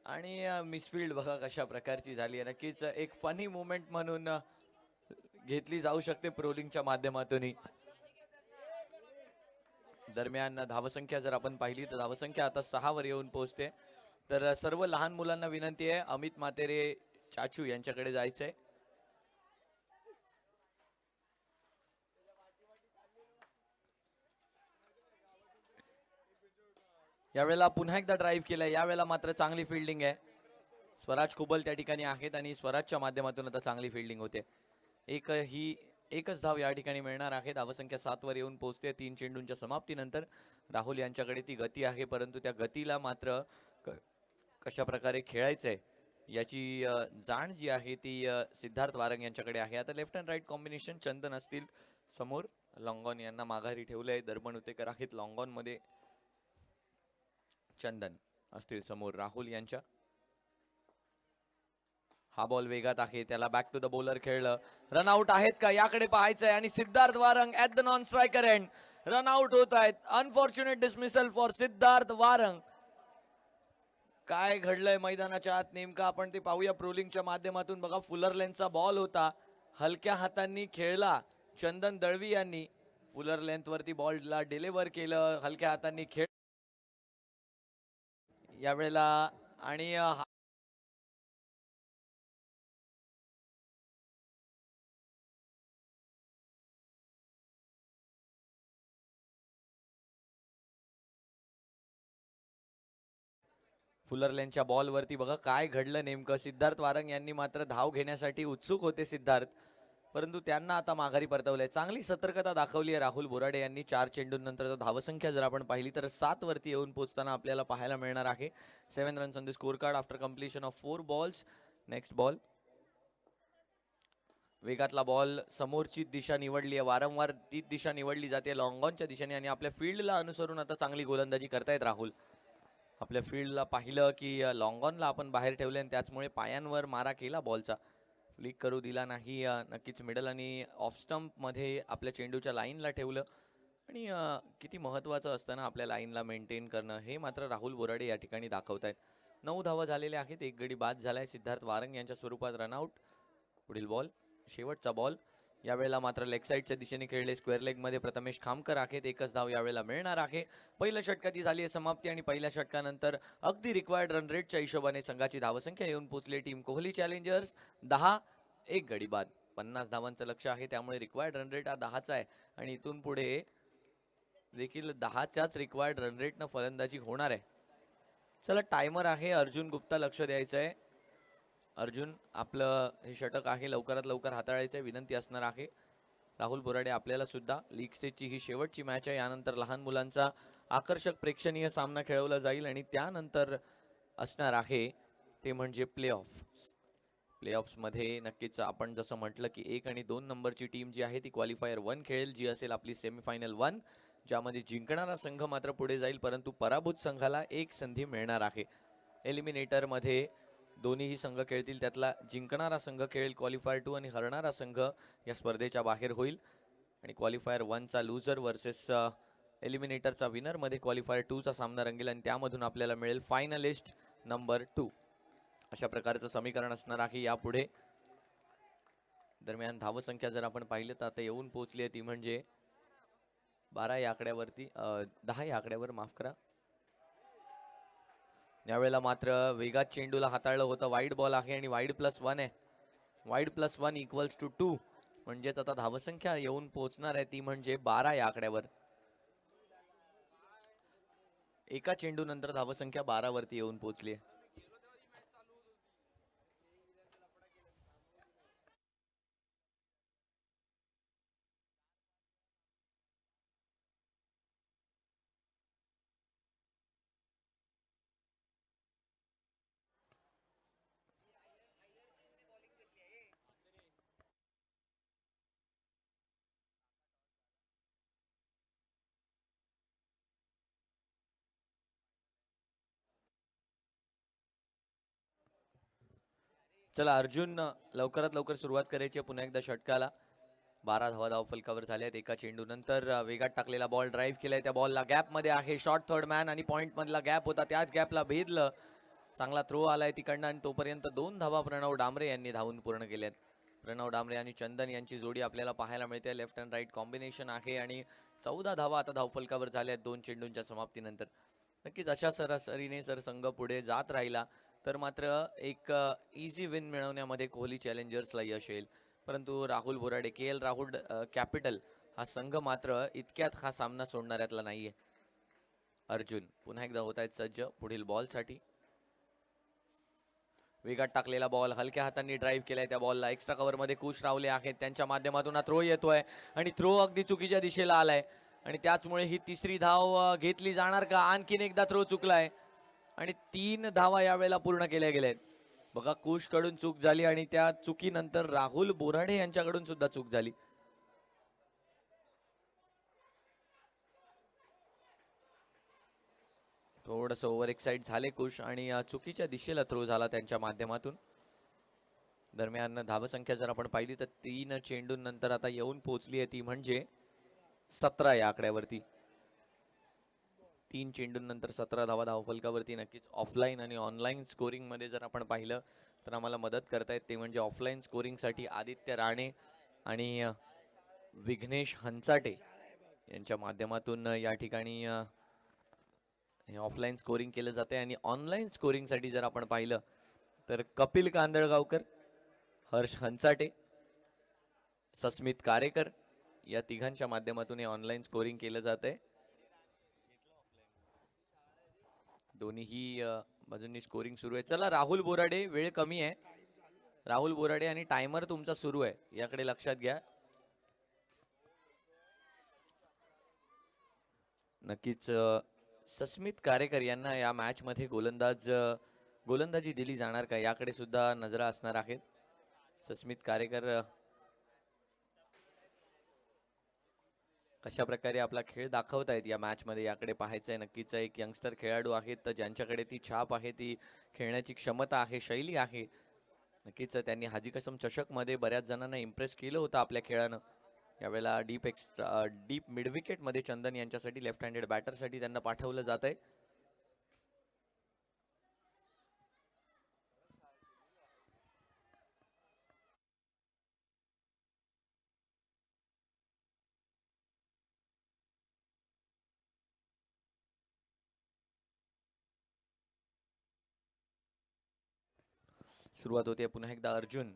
आणि मिसफिल्ड बघा कशा प्रकारची झाली आहे. नक्कीच एक फनी मुवमेंट म्हणून घेतली जाऊ शकते प्रोलिंगच्या माध्यमातून. दरम्यान धावसंख्या जर आपण पाहिली तर धावसंख्या आता 6 वर येऊन पोहोचते. तर सर्व लहान मुलांना विनंती आहे अमित मातेरे चाचू यांच्याकडे जायचंय. यावेळेला पुन्हा एकदा ड्राईव्ह केलाय. यावेळेला मात्र चांगली फिल्डिंग आहे. स्वराज कुबल त्या ठिकाणी आहेत आणि स्वराजच्या माध्यमातून आता चांगली फिल्डिंग होते. एकच धाव या ठिकाणी मिळणार आहे. धावसंख्या 7 वर येऊन पोहोचते. 3 चेंडूंच्या समाप्तीनंतर राहुल यांच्याकडे ती गती आहे, परंतु त्या गतीला मात्र कशा प्रकारे खेळायचंय याची जाण जी आहे ती सिद्धार्थ वारंग यांच्याकडे आहे. आता लेफ्ट अँड राईट कॉम्बिनेशन. चंदन असतील समोर, लॉंगॉन यांना माघारी ठेवलंय. दर्पण उतेकर आहेत लॉंगॉन मध्ये, चंदन असतील समोर राहुल यांच्या. हा बॉल वेगात आहे, त्याला बॅक टू द बॉलर खेळलं. रनआउट आहेत का याकडे पाहायचंय आणि Siddharth Warang at the non striker end run out होत आहेत. Unfortunate dismissal for Siddharth Warang. काय घडलंय मैदानाच्या आत नेमकं आपण ते पाहूया प्रोलिंगच्या माध्यमातून. बघा फुलर लेंथचा बॉल होता, हलक्या हातांनी खेळला चंदन दळवी यांनी. फुलर लेंथ वरती बॉलला डिलिव्हर केलं, हलक्या हातांनी खेळ यावेळेला आणि फुलर लेनच्या बॉल वरती बघा काय घडलं नेमकं. सिद्धार्थ वारंग यांनी मात्र धाव घेण्यासाठी उत्सुक होते सिद्धार्थ, परंतु त्यांना आता माघारी परतवलंय. चांगली सतर्कता दाखवली आहे राहुल बोराडे यांनी. 4 चेंडूंनंतर धावसंख्या जर आपण पाहिली तर 7 वरती येऊन पोहोचताना आपल्याला पाहायला मिळणार आहे. 7 runs on the score card after completion of 4 balls. Next ball. वेगातला बॉल, समोरची दिशा निवडली आहे, वारंवार तीच दिशा निवडली जाते लॉंगॉनच्या दिशेने आणि आपल्या फील्डला अनुसरून आता चांगली गोलंदाजी करतायत राहुल. आपल्या फील्डला पाहिलं की लॉंगॉनला आपण बाहेर ठेवले आणि त्याचमुळे पायांवर मारा केला बॉलचा, फ्लिक करू दिला नाही. नक्कीच मिडल आणि ऑफ स्टंप मध्ये आपल्या चेंडूच्या लाईनला ठेवलं आणि किती महत्त्वाचं असतं ना आपल्या लाईनला मेंटेन करणं, हे मात्र राहुल बोराडे या ठिकाणी दाखवत आहेत. 9 धावा झालेल्या आहेत, 1 गडी बाद झालाय. सिद्धार्थ वारंग यांच्या स्वरूपात रनआउट. पुढील बॉल, शेवटचा बॉल. यावेळेला मात्र लेग साईडच्या दिशेने खेळले स्क्वेअर लेग मध्ये प्रथमेश खामकर आहेत. 1च धाव यावेळेला मिळणार आहे. पहिल्या षटकाची झाली आहे समाप्ती आणि पहिल्या षटकानंतर अगदी रिक्वायर्ड रन रेटच्या हिशोबाने संघाची धावसंख्या येऊन पोहोचली टीम कोहली चॅलेंजर्स 10, 1 गडी बाद. 50 धावांचं लक्ष आहे, त्यामुळे रिक्वायर्ड रन रेट हा 10चा आहे आणि इथून पुढे देखील 10च्याच रिक्वायर्ड रन रेटनं फलंदाजी होणार आहे. चला टायमर आहे, अर्जुन गुप्ता लक्ष द्यायचं आहे. अर्जुन आपलं हे षटक आहे लवकरात लवकर हाताळायचं आहे, विनंती असणार आहे. राहुल बोराडे, आपल्याला सुद्धा लीग स्टेजची ही शेवटची मॅच आहे. यानंतर लहान मुलांचा आकर्षक प्रेक्षणीय सामना खेळवला जाईल आणि त्यानंतर असणार आहे ते म्हणजे प्लेऑफ्समध्ये नक्कीच आपण जसं म्हटलं की 1 आणि 2 नंबरची टीम जी आहे ती क्वालिफायर 1 खेळेल, जी असेल आपली सेमीफायनल 1, ज्यामध्ये जिंकणारा संघ मात्र पुढे जाईल, परंतु पराभूत संघाला एक संधी मिळणार आहे. एलिमिनेटरमध्ये दोन्हीही संघ खेळतील, त्यातला जिंकणारा संघ खेळेल क्वालिफायर 2 आणि हरणारा संघ या स्पर्धेच्या बाहेर होईल. आणि क्वालिफायर 1चा लूजर वर्सेस एलिमिनेटरचा विनर मध्ये क्वालिफायर 2चा सामना रंगेल आणि त्यामधून आपल्याला मिळेल फायनलिस्ट नंबर 2. अशा प्रकारचं समीकरण असणार आहे यापुढे. दरम्यान धावसंख्या जर आपण पाहिलं तर आता येऊन पोहोचली आहे ती म्हणजे 12 या आकड्यावरती 10 या आकड्यावर, माफ करा. यावेळेला मात्र वेगात चेंडूला हाताळलं होतं. वाईड बॉल आहे आणि वाईड +1 आहे. वाईड +1 इक्वल्स टू 2, म्हणजेच आता धावसंख्या येऊन पोहोचणार आहे ती म्हणजे 12 या आकड्यावर. एका चेंडू नंतर धावसंख्या 12 वरती येऊन पोहोचली आहे. चला अर्जुन, लवकरात लवकर सुरुवात करायची आहे पुन्हा एकदा षटकाला. 12 धावा धावफलकावर झाल्या आहेत. एका चेंडू नंतर वेगात टाकलेला बॉल ड्राईव्ह केलाय, त्या बॉलला गॅप मध्ये आहे. शॉर्ट थर्ड मॅन आणि पॉइंट मधला गॅप होता, त्याच गॅपला भेदलं. चांगला थ्रो आलाय तिकडनं आणि तोपर्यंत 2 धावा प्रणव डांबरे यांनी धावून पूर्ण केल्यात. प्रणव डांबरे आणि चंदन यांची जोडी आपल्याला पाहायला मिळते. लेफ्ट अँड राईट कॉम्बिनेशन आहे आणि 14 धावा आता धावफलकावर झाल्यात 2 चेंडूंच्या समाप्तीनंतर. नक्कीच अशा सरासरीने जर संघ पुढे जात राहिला तर मात्र एक इझी विन मिळवण्यामध्ये कोहली चॅलेंजर्सला यश येईल. परंतु राहुल बोराडे, KL राहुल कॅपिटल हा संघ मात्र इतक्यात हा सामना सोडणाऱ्यातला नाहीये. अर्जुन पुन्हा एकदा होत आहेत सज्ज पुढील बॉलसाठी. वेगात टाकलेला बॉल हलक्या हातांनी ड्राईव्ह केलाय, त्या बॉलला एक्स्ट्रा कव्हर मध्ये कुश रावले आहेत, त्यांच्या माध्यमातून हा थ्रो येतोय आणि थ्रो अगदी चुकीच्या दिशेला आलाय आणि त्याचमुळे ही तिसरी धाव घेतली जाणार का. आणखीन एकदा थ्रो चुकलाय आणि 3 धावा यावेळेला पूर्ण केल्या गेल्यात. बघा, कुश कडून चूक झाली आणि त्या चुकीनंतर राहुल बोराडे यांच्याकडून सुद्धा चूक झाली. थोडस ओव्हर एक्साइट झाले कुश आणि चुकीच्या दिशेला थ्रो झाला त्यांच्या माध्यमातून. दरम्यान धावसंख्या जर आपण पाहिली तर 3 चेंडूंनंतर आता येऊन पोहोचली आहे ती म्हणजे 17 या आकड्यावरती. 3 चेंडूंनंतर 17 धावा धावफलकावरती. नक्कीच ऑफलाईन आणि ऑनलाईन स्कोरिंग मध्ये जर आपण पाहिलं तर आम्हाला मदत करतायत ते म्हणजे ऑफलाईन स्कोरिंग साठी आदित्य राणे आणि विघ्नेश हंचाटे यांच्या माध्यमातून या ठिकाणी ऑफलाईन स्कोरिंग केलं जाते. आणि ऑनलाईन स्कोरिंग साठी जर आपण पाहिलं तर कपिल कांदळगावकर, हर्ष हंचाटे, सस्मित कारेकर या तिघांच्या माध्यमातून हे ऑनलाईन स्कोरिंग केलं जात आहे. दोन्ही बाजूंनी स्कोरिंग सुरू आहे. चला राहुल बोराडे, वेळ कमी आहे. राहुल बोराडे आणि टायमर तुमचा सुरू आहे, याकडे लक्षात घ्या. नक्कीच सस्मित कारेकर यांना या मॅच मध्ये गोलंदाजी दिली जाणार का याकडे सुद्धा नजरा असणार आहेत. सस्मित कारेकर कशा प्रकारे आपला खेळ दाखवतायत या मॅच मध्ये याकडे पाहायचं आहे. नक्कीच एक यंगस्टर खेळाडू आहेत तर ज्यांच्याकडे ती छाप आहे, ती खेळण्याची क्षमता आहे, शैली आहे. नक्कीच त्यांनी हाजी कसम चषक मध्ये बऱ्याच जणांना इम्प्रेस केलं होतं आपल्या खेळानं. यावेळेला डीप मिड विकेट मध्ये चंदन यांच्यासाठी लेफ्ट हँडेड बॅटरसाठी त्यांना पाठवलं जात आहे. सुरुवात होते पुन्हा एकदा अर्जुन.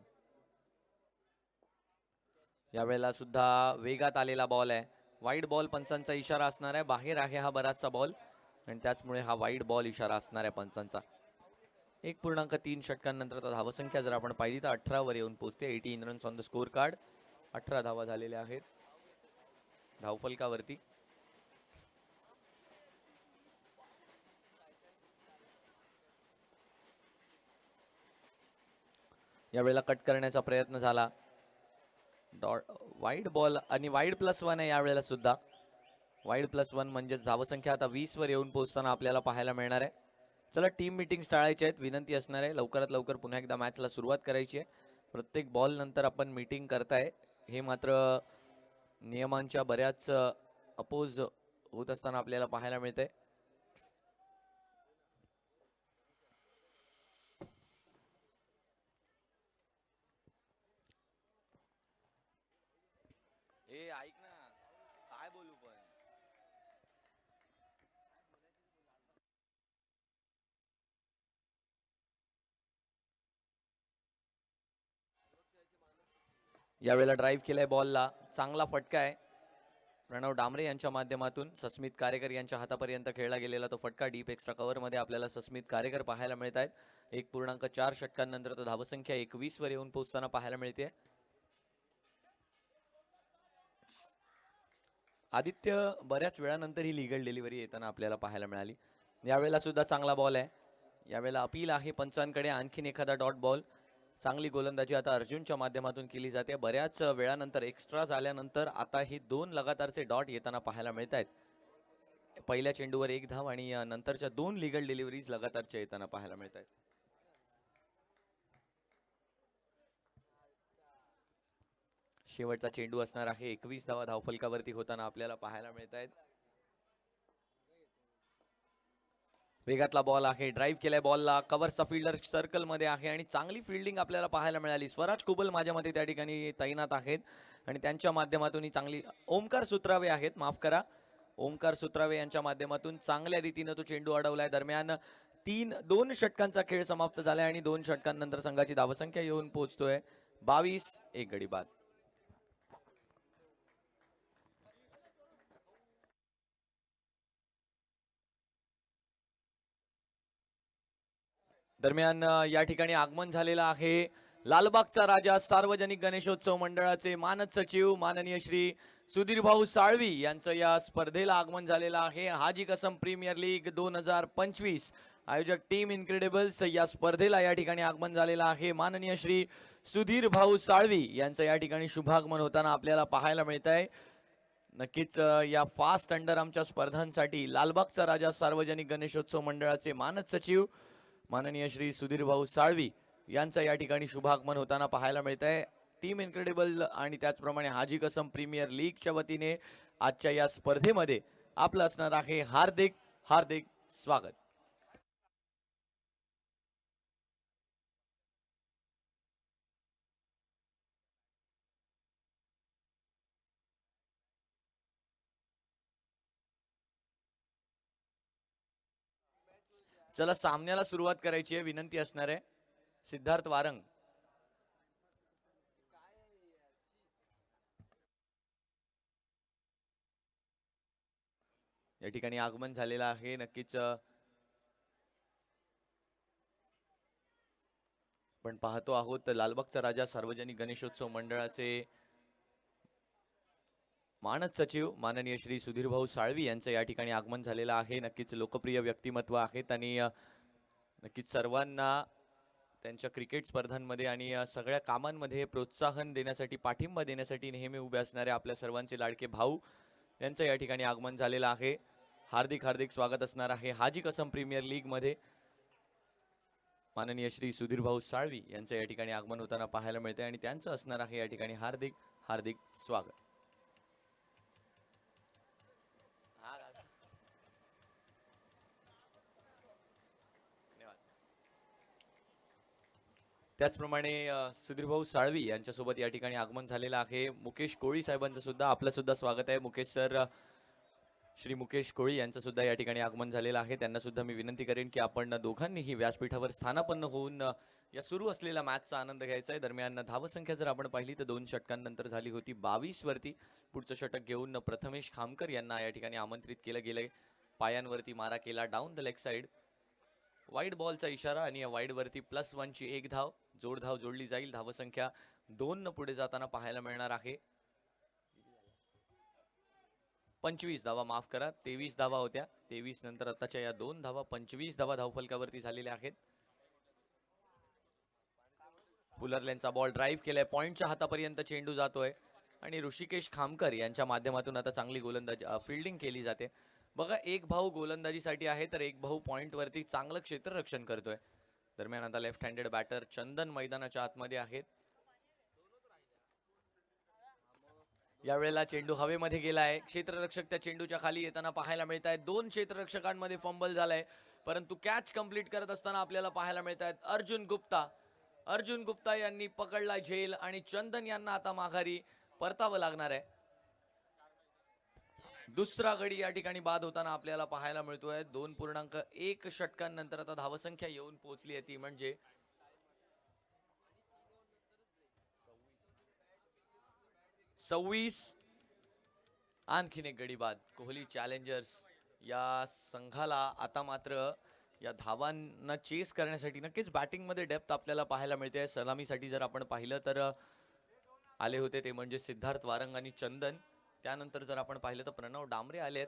यावेळेला सुद्धा वेगात आलेला बॉल आहे. वाईड बॉल पंचांचा इशारा असणार आहे. बाहेर आहे हा बराचसा बॉल आणि त्याचमुळे हा वाईड बॉल इशारा असणार आहे पंचांचा. 1.3 षटकांनंतर धावसंख्या जर आपण पाहिली तर 18 वर येऊन पोहोचते. 18 runs on the score card. 18 धावा झालेल्या आहेत धावफलकावरती. यावेळेला कट करण्याचा प्रयत्न झाला. वाईड बॉल आणि वाईड +1 आहे यावेळेला सुद्धा. वाईड +1 म्हणजे धावसंख्या आता 20 वर येऊन पोहोचताना आपल्याला पाहायला मिळणार आहे. चला, टीम मीटिंग टाळायची आहेत. विनंती असणार आहे लवकरात लवकर पुन्हा एकदा मॅचला सुरुवात करायची आहे. प्रत्येक बॉल नंतर आपण मीटिंग करताय हे मात्र नियमांच्या बऱ्याच अपोज होत असताना आपल्याला पाहायला मिळतंय. ऐक ना, काय बोलू पण. यावेळेला ड्राईव्ह केलाय बॉलला, चांगला फटका आहे. प्रणव डांबरे यांच्या माध्यमातून सस्मित कारेकर यांच्या हातापर्यंत खेळला गेलेला तो फटका डीप एक्स्ट्रा कव्हर मध्ये आपल्याला सस्मित कारेकर पाहायला मिळत आहेत. 1.4 षटकांनंतर तो धावसंख्या 21 वर येऊन पोहोचताना पाहायला मिळते. आदित्य बऱ्याच वेळानंतर ही लिगल डिलिव्हरी येताना आपल्याला पाहायला मिळाली. यावेळेला सुद्धा चांगला बॉल आहे. यावेळेला अपील आहे पंचांकडे, आणखीन एखादा डॉट बॉल. चांगली गोलंदाजी आता अर्जुनच्या माध्यमातून केली जाते. बऱ्याच वेळानंतर एक्स्ट्रा झाल्यानंतर आता ही 2 लगातारचे डॉट येताना पाहायला मिळत आहेत. पहिल्या चेंडूवर 1 धाव आणि नंतरच्या 2 लिगल डिलिव्हरीज लगातारच्या येताना पाहायला मिळत आहेत. शेवटचा चेंडू असणार आहे. 21 धावा धावफलकावरती होताना आपल्याला पाहायला मिळत आहेत. वेगातला बॉल आहे, ड्राईव्ह केलाय बॉलला, कव्हरचा फिल्डर सर्कल मध्ये आहे आणि चांगली फिल्डिंग आपल्याला पाहायला मिळाली. स्वराज कुबल माझ्या मते त्या ठिकाणी तैनात आहेत आणि त्यांच्या माध्यमातून ही चांगली ओमकार सुत्रावे आहेत, माफ करा, ओमकार सुत्रावे यांच्या माध्यमातून चांगल्या रीतीने तो चेंडू अडवलाय. दरम्यान 2 षटकांचा खेळ समाप्त झालाय आणि 2 षटकांनंतर संघाची धावसंख्या येऊन पोहोचतोय 22. एक गडी बाद. दरम्यान या ठिकाणी आगमन झालेलं आहे लालबागचा राजा सार्वजनिक गणेशोत्सव मंडळाचे मानद सचिव माननीय श्री सुधीर भाऊ साळवी यांचं या स्पर्धेला आगमन झालेलं आहे. हाजी कसम प्रीमियर लीग 2025 आयोजक टीम इनक्रेडिबल्स या स्पर्धेला या ठिकाणी आगमन झालेलं आहे. माननीय श्री सुधीर भाऊ साळवी यांचं या ठिकाणी शुभागमन होताना आपल्याला पाहायला मिळत आहे. नक्कीच या फास्ट अंडर आर्मच्या स्पर्धांसाठी लालबागचा राजा सार्वजनिक गणेशोत्सव मंडळाचे मानद सचिव माननीय श्री सुधीर भाऊ साळवी यांचं या ठिकाणी शुभागमन होताना पाहायला मिळत आहे. टीम इनक्रेडिबल आणि त्याचप्रमाणे हाजी कसम प्रीमियर लीगच्या वतीने आजच्या या स्पर्धेमध्ये आपलं असणार आहे हार्दिक हार्दिक स्वागत. चला, सामन्याला सुरुवात करायची आहे. विनंती असणार आहे सिद्धार्थ वारंग. या ठिकाणी आगमन झालेलं आहे. नक्कीच पण पाहतो आहोत लालबागचा राजा सार्वजनिक गणेशोत्सव मंडळाचे मानद सचिव माननीय श्री सुधीर भाऊ साळवी यांचं या ठिकाणी आगमन झालेलं आहे. नक्कीच लोकप्रिय व्यक्तिमत्व आहेत आणि नक्कीच सर्वांना त्यांच्या क्रिकेट स्पर्धांमध्ये आणि सगळ्या कामांमध्ये प्रोत्साहन देण्यासाठी पाठिंबा देण्यासाठी नेहमी उभे असणारे आपल्या सर्वांचे लाडके भाऊ यांचं या ठिकाणी आगमन झालेलं आहे. हार्दिक हार्दिक स्वागत असणार आहे हाजी कसम प्रीमियर लीग मध्ये. माननीय श्री सुधीर भाऊ साळवी यांचं या ठिकाणी आगमन होताना पाहायला मिळते आणि त्यांचं असणार आहे या ठिकाणी हार्दिक हार्दिक स्वागत. त्याचप्रमाणे सुधीर भाऊ साळवी यांच्यासोबत या ठिकाणी आगमन झालेलं आहे मुकेश कोळी साहेबांचं सुद्धा आपलं सुद्धा स्वागत आहे. मुकेश सर, श्री मुकेश कोळी यांचं सुद्धा या ठिकाणी आगमन झालेलं आहे. त्यांना सुद्धा मी विनंती करेन की आपण दोघांनीही व्यासपीठावर स्थानापन्न होऊन या सुरू असलेल्या मॅचचा आनंद घ्यायचा आहे. दरम्यान धावसंख्या जर आपण पाहिली तर 2 षटकांनंतर झाली होती 22 वरती. पुढचं षटक घेऊन प्रथमेश खामकर यांना या ठिकाणी आमंत्रित केलं गेलंय. पायांवरती मारा केला down the leg side. Wide बॉलचा इशारा आणि या वाईड वरती +1 ची 1 धाव जोड धाव जोडली जाईल. धावसंख्या 2 न पुढे जाताना पाहायला मिळणार आहे. 25 धावा, माफ करा 23 धावा होत्या. 23 नंतर आताच्या या 2 धावा, 25 धावा धावफलकावरती झालेल्या आहेत. पुलरलेनचा बॉल ड्राईव्ह केलाय, पॉइंटच्या हातापर्यंत चेंडू जातोय आणि ऋषिकेश खामकर यांच्या माध्यमातून आता चांगली गोलंदाजी फिल्डिंग केली जाते. बघा, एक भाऊ गोलंदाजीसाठी आहे तर एक भाऊ पॉइंट वरती चांगलं क्षेत्ररक्षण करतोय. दरम्यान आता लेफ्ट हँडेड बॅटर चंदन मैदानाच्या आतमध्ये आहेत. यावेळेला चेंडू हवेमध्ये गेलाय, क्षेत्ररक्षक त्या चेंडूच्या खाली येताना पाहायला मिळत आहेत. 2 क्षेत्ररक्षकांमध्ये फंबल झालाय, परंतु कॅच कंप्लीट करत असताना आपल्याला पाहायला मिळत आहेत अर्जुन गुप्ता यांनी पकडला झेल आणि चंदन यांना आता माघारी परतावं लागणार आहे. दुसरा गडी या ठिकाणी बाद होताना आपल्याला पाहायला मिळतोय. 2.1 षटकांनंतर आता धावसंख्या येऊन पोहोचली आहे, ती म्हणजे 26. आणखीन एक गडी बाद. कोहली चॅलेंजर्स या संघाला आता मात्र या धावांना चेस करण्यासाठी नक्कीच बॅटिंग मध्ये डेप्थ आपल्याला पाहायला मिळते. सलामीसाठी जर आपण पाहिलं तर आले होते ते म्हणजे सिद्धार्थ वारंग आणि चंदन. त्यानंतर जर आपण पाहिलं तर प्रणव डांबरे आलेत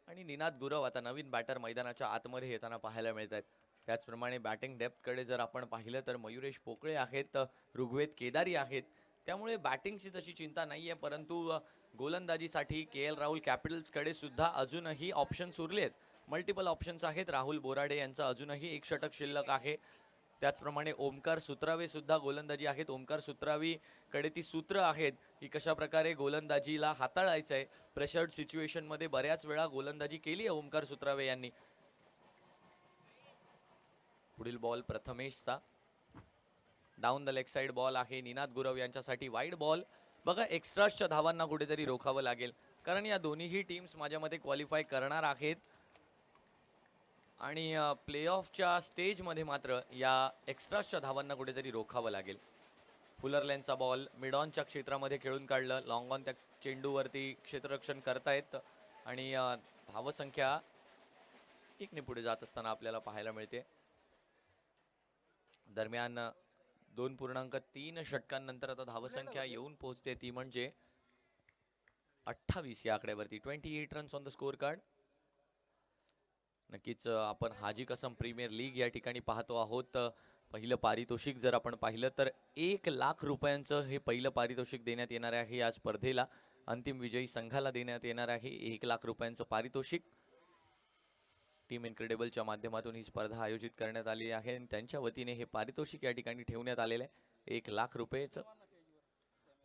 आणि निनाद गुरव आता नवीन बॅटर मैदानाच्या आतमध्ये येताना पाहायला मिळत आहेत. त्याचप्रमाणे बॅटिंग डेप्थ कडे जर आपण पाहिलं तर मयुरेश पोकळे आहेत, ऋग्वेद केदारी आहेत. त्यामुळे बॅटिंगची तशी चिंता नाहीये, परंतु गोलंदाजीसाठी के एल राहुल कॅपिटल्स कडे सुद्धा अजूनही ऑप्शन्स उरलेत. मल्टिपल ऑप्शन्स आहेत. राहुल बोराडे यांचं अजूनही 1 षटक शिल्लक आहे. त्याचप्रमाणे ओमकार सुत्रावे सुद्धा गोलंदाजी आहेत. ओमकार सुत्रावी कडे ती सूत्र आहेत की कशा प्रकारे गोलंदाजीला हाताळायचं आहे. प्रेशर्ड सिच्युएशन मध्ये बऱ्याच वेळा गोलंदाजी केली आहे ओमकार सुत्रावे यांनी. पुढील बॉल प्रथमेशचा down the leg side ball आहे. निनाद गुरव यांच्यासाठी वाईड बॉल. बघा, एक्स्ट्राच्या धावांना कुठेतरी रोखावं लागेल, कारण या दोन्हीही टीम्स माझ्या मते क्वालिफाय करणार आहेत आणि प्लेऑफच्या स्टेजमध्ये मात्र या एक्स्ट्राच्या धावांना कुठेतरी रोखावं लागेल. फुलरलेनचा बॉल मिड ऑनच्या क्षेत्रामध्ये खेळून काढलं. लॉंग ऑन त्या चेंडूवरती क्षेत्ररक्षण करतायत आणि धावसंख्या 1 ने पुढे जात असताना आपल्याला पाहायला मिळते. दरम्यान 2.3 षटकांनंतर आता धावसंख्या येऊन पोहोचते, ती म्हणजे 28 या आकड्यावरती. 28 runs on the score card. नक्कीच आपण हाजी कसम प्रीमियर लीग या ठिकाणी पाहतो आहोत. पहिलं पारितोषिक जर आपण पाहिलं तर 1 लाख रुपयांचं हे पहिलं पारितोषिक देण्यात येणार आहे. या स्पर्धेला अंतिम विजयी संघाला देण्यात येणार आहे 1 लाख रुपयांचं पारितोषिक. टीम इनक्रेडिबलच्या माध्यमातून ही स्पर्धा आयोजित करण्यात आली आहे आणि त्यांच्या वतीने हे पारितोषिक या ठिकाणी ठेवण्यात आलेलं आहे 1 लाख रुपयाचं.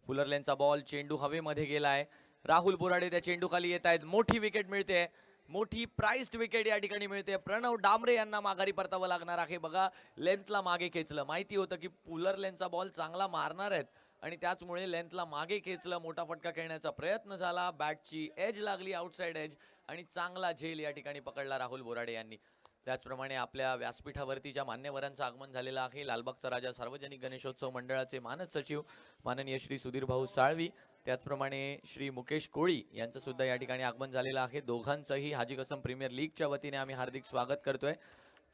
फुलरलेनचा बॉल चेंडू हवेमध्ये गेलाय. राहुल बोराडे त्या चेंडू खाली येत आहेत. मोठी विकेट मिळते, मोठी प्राइस्ड विकेट या ठिकाणी मिळते. प्रणव डांबरे यांना माघारी परतावं लागणार आहे. बघा, लेंथला मागे खेचलं. माहिती होतं की फुलरलेनचा बॉल चांगला मारणार आहेत आणि त्याचमुळे लेंथला मागे खेचलं. मोठा फटका खेळण्याचा प्रयत्न झाला, बॅटची एज लागली, आउटसाइड एज, आणि चांगला झेल या ठिकाणी पकडला राहुल बोराडे यांनी. त्याचप्रमाणे आपल्या व्यासपीठावरती ज्या मान्यवरांचं आगमन झालेलं आहे, लालबागचा राजा सार्वजनिक गणेशोत्सव मंडळाचे मानद सचिव माननीय श्री सुधीर भाऊ साळवी, त्याचप्रमाणे श्री मुकेश कोळी यांचं सुद्धा या ठिकाणी आगमन झालेलं आहे. दोघांचंही हाजी कसम प्रीमियर लीगच्या वतीने आम्ही हार्दिक स्वागत करतोय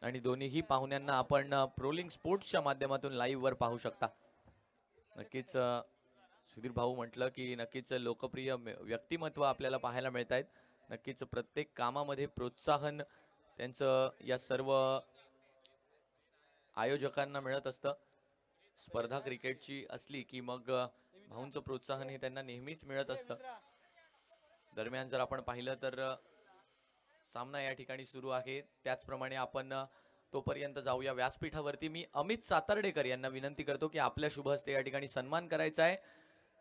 आणि दोन्हीही पाहुण्यांना आपण प्रोलिंग स्पोर्ट्सच्या माध्यमातून लाईव्ह वर पाहू शकता. नक्कीच सुधीर भाऊ म्हटलं की नक्कीच लोकप्रिय व्यक्तिमत्व आपल्याला पाहायला मिळत आहेत. नक्कीच प्रत्येक कामामध्ये प्रोत्साहन त्यांचं या सर्व आयोजकांना मिळत असतं. स्पर्धा क्रिकेटची असली की मग भाऊंचं प्रोत्साहन हे त्यांना नेहमीच मिळत असतं. दरम्यान जर आपण पाहिलं तर सामना या ठिकाणी सुरू आहे. त्याचप्रमाणे आपण तोपर्यंत जाऊया व्यासपीठावरती. मी अमित सातार्डेकर यांना विनंती करतो की आपल्या शुभ हस्ते या ठिकाणी सन्मान करायचा आहे.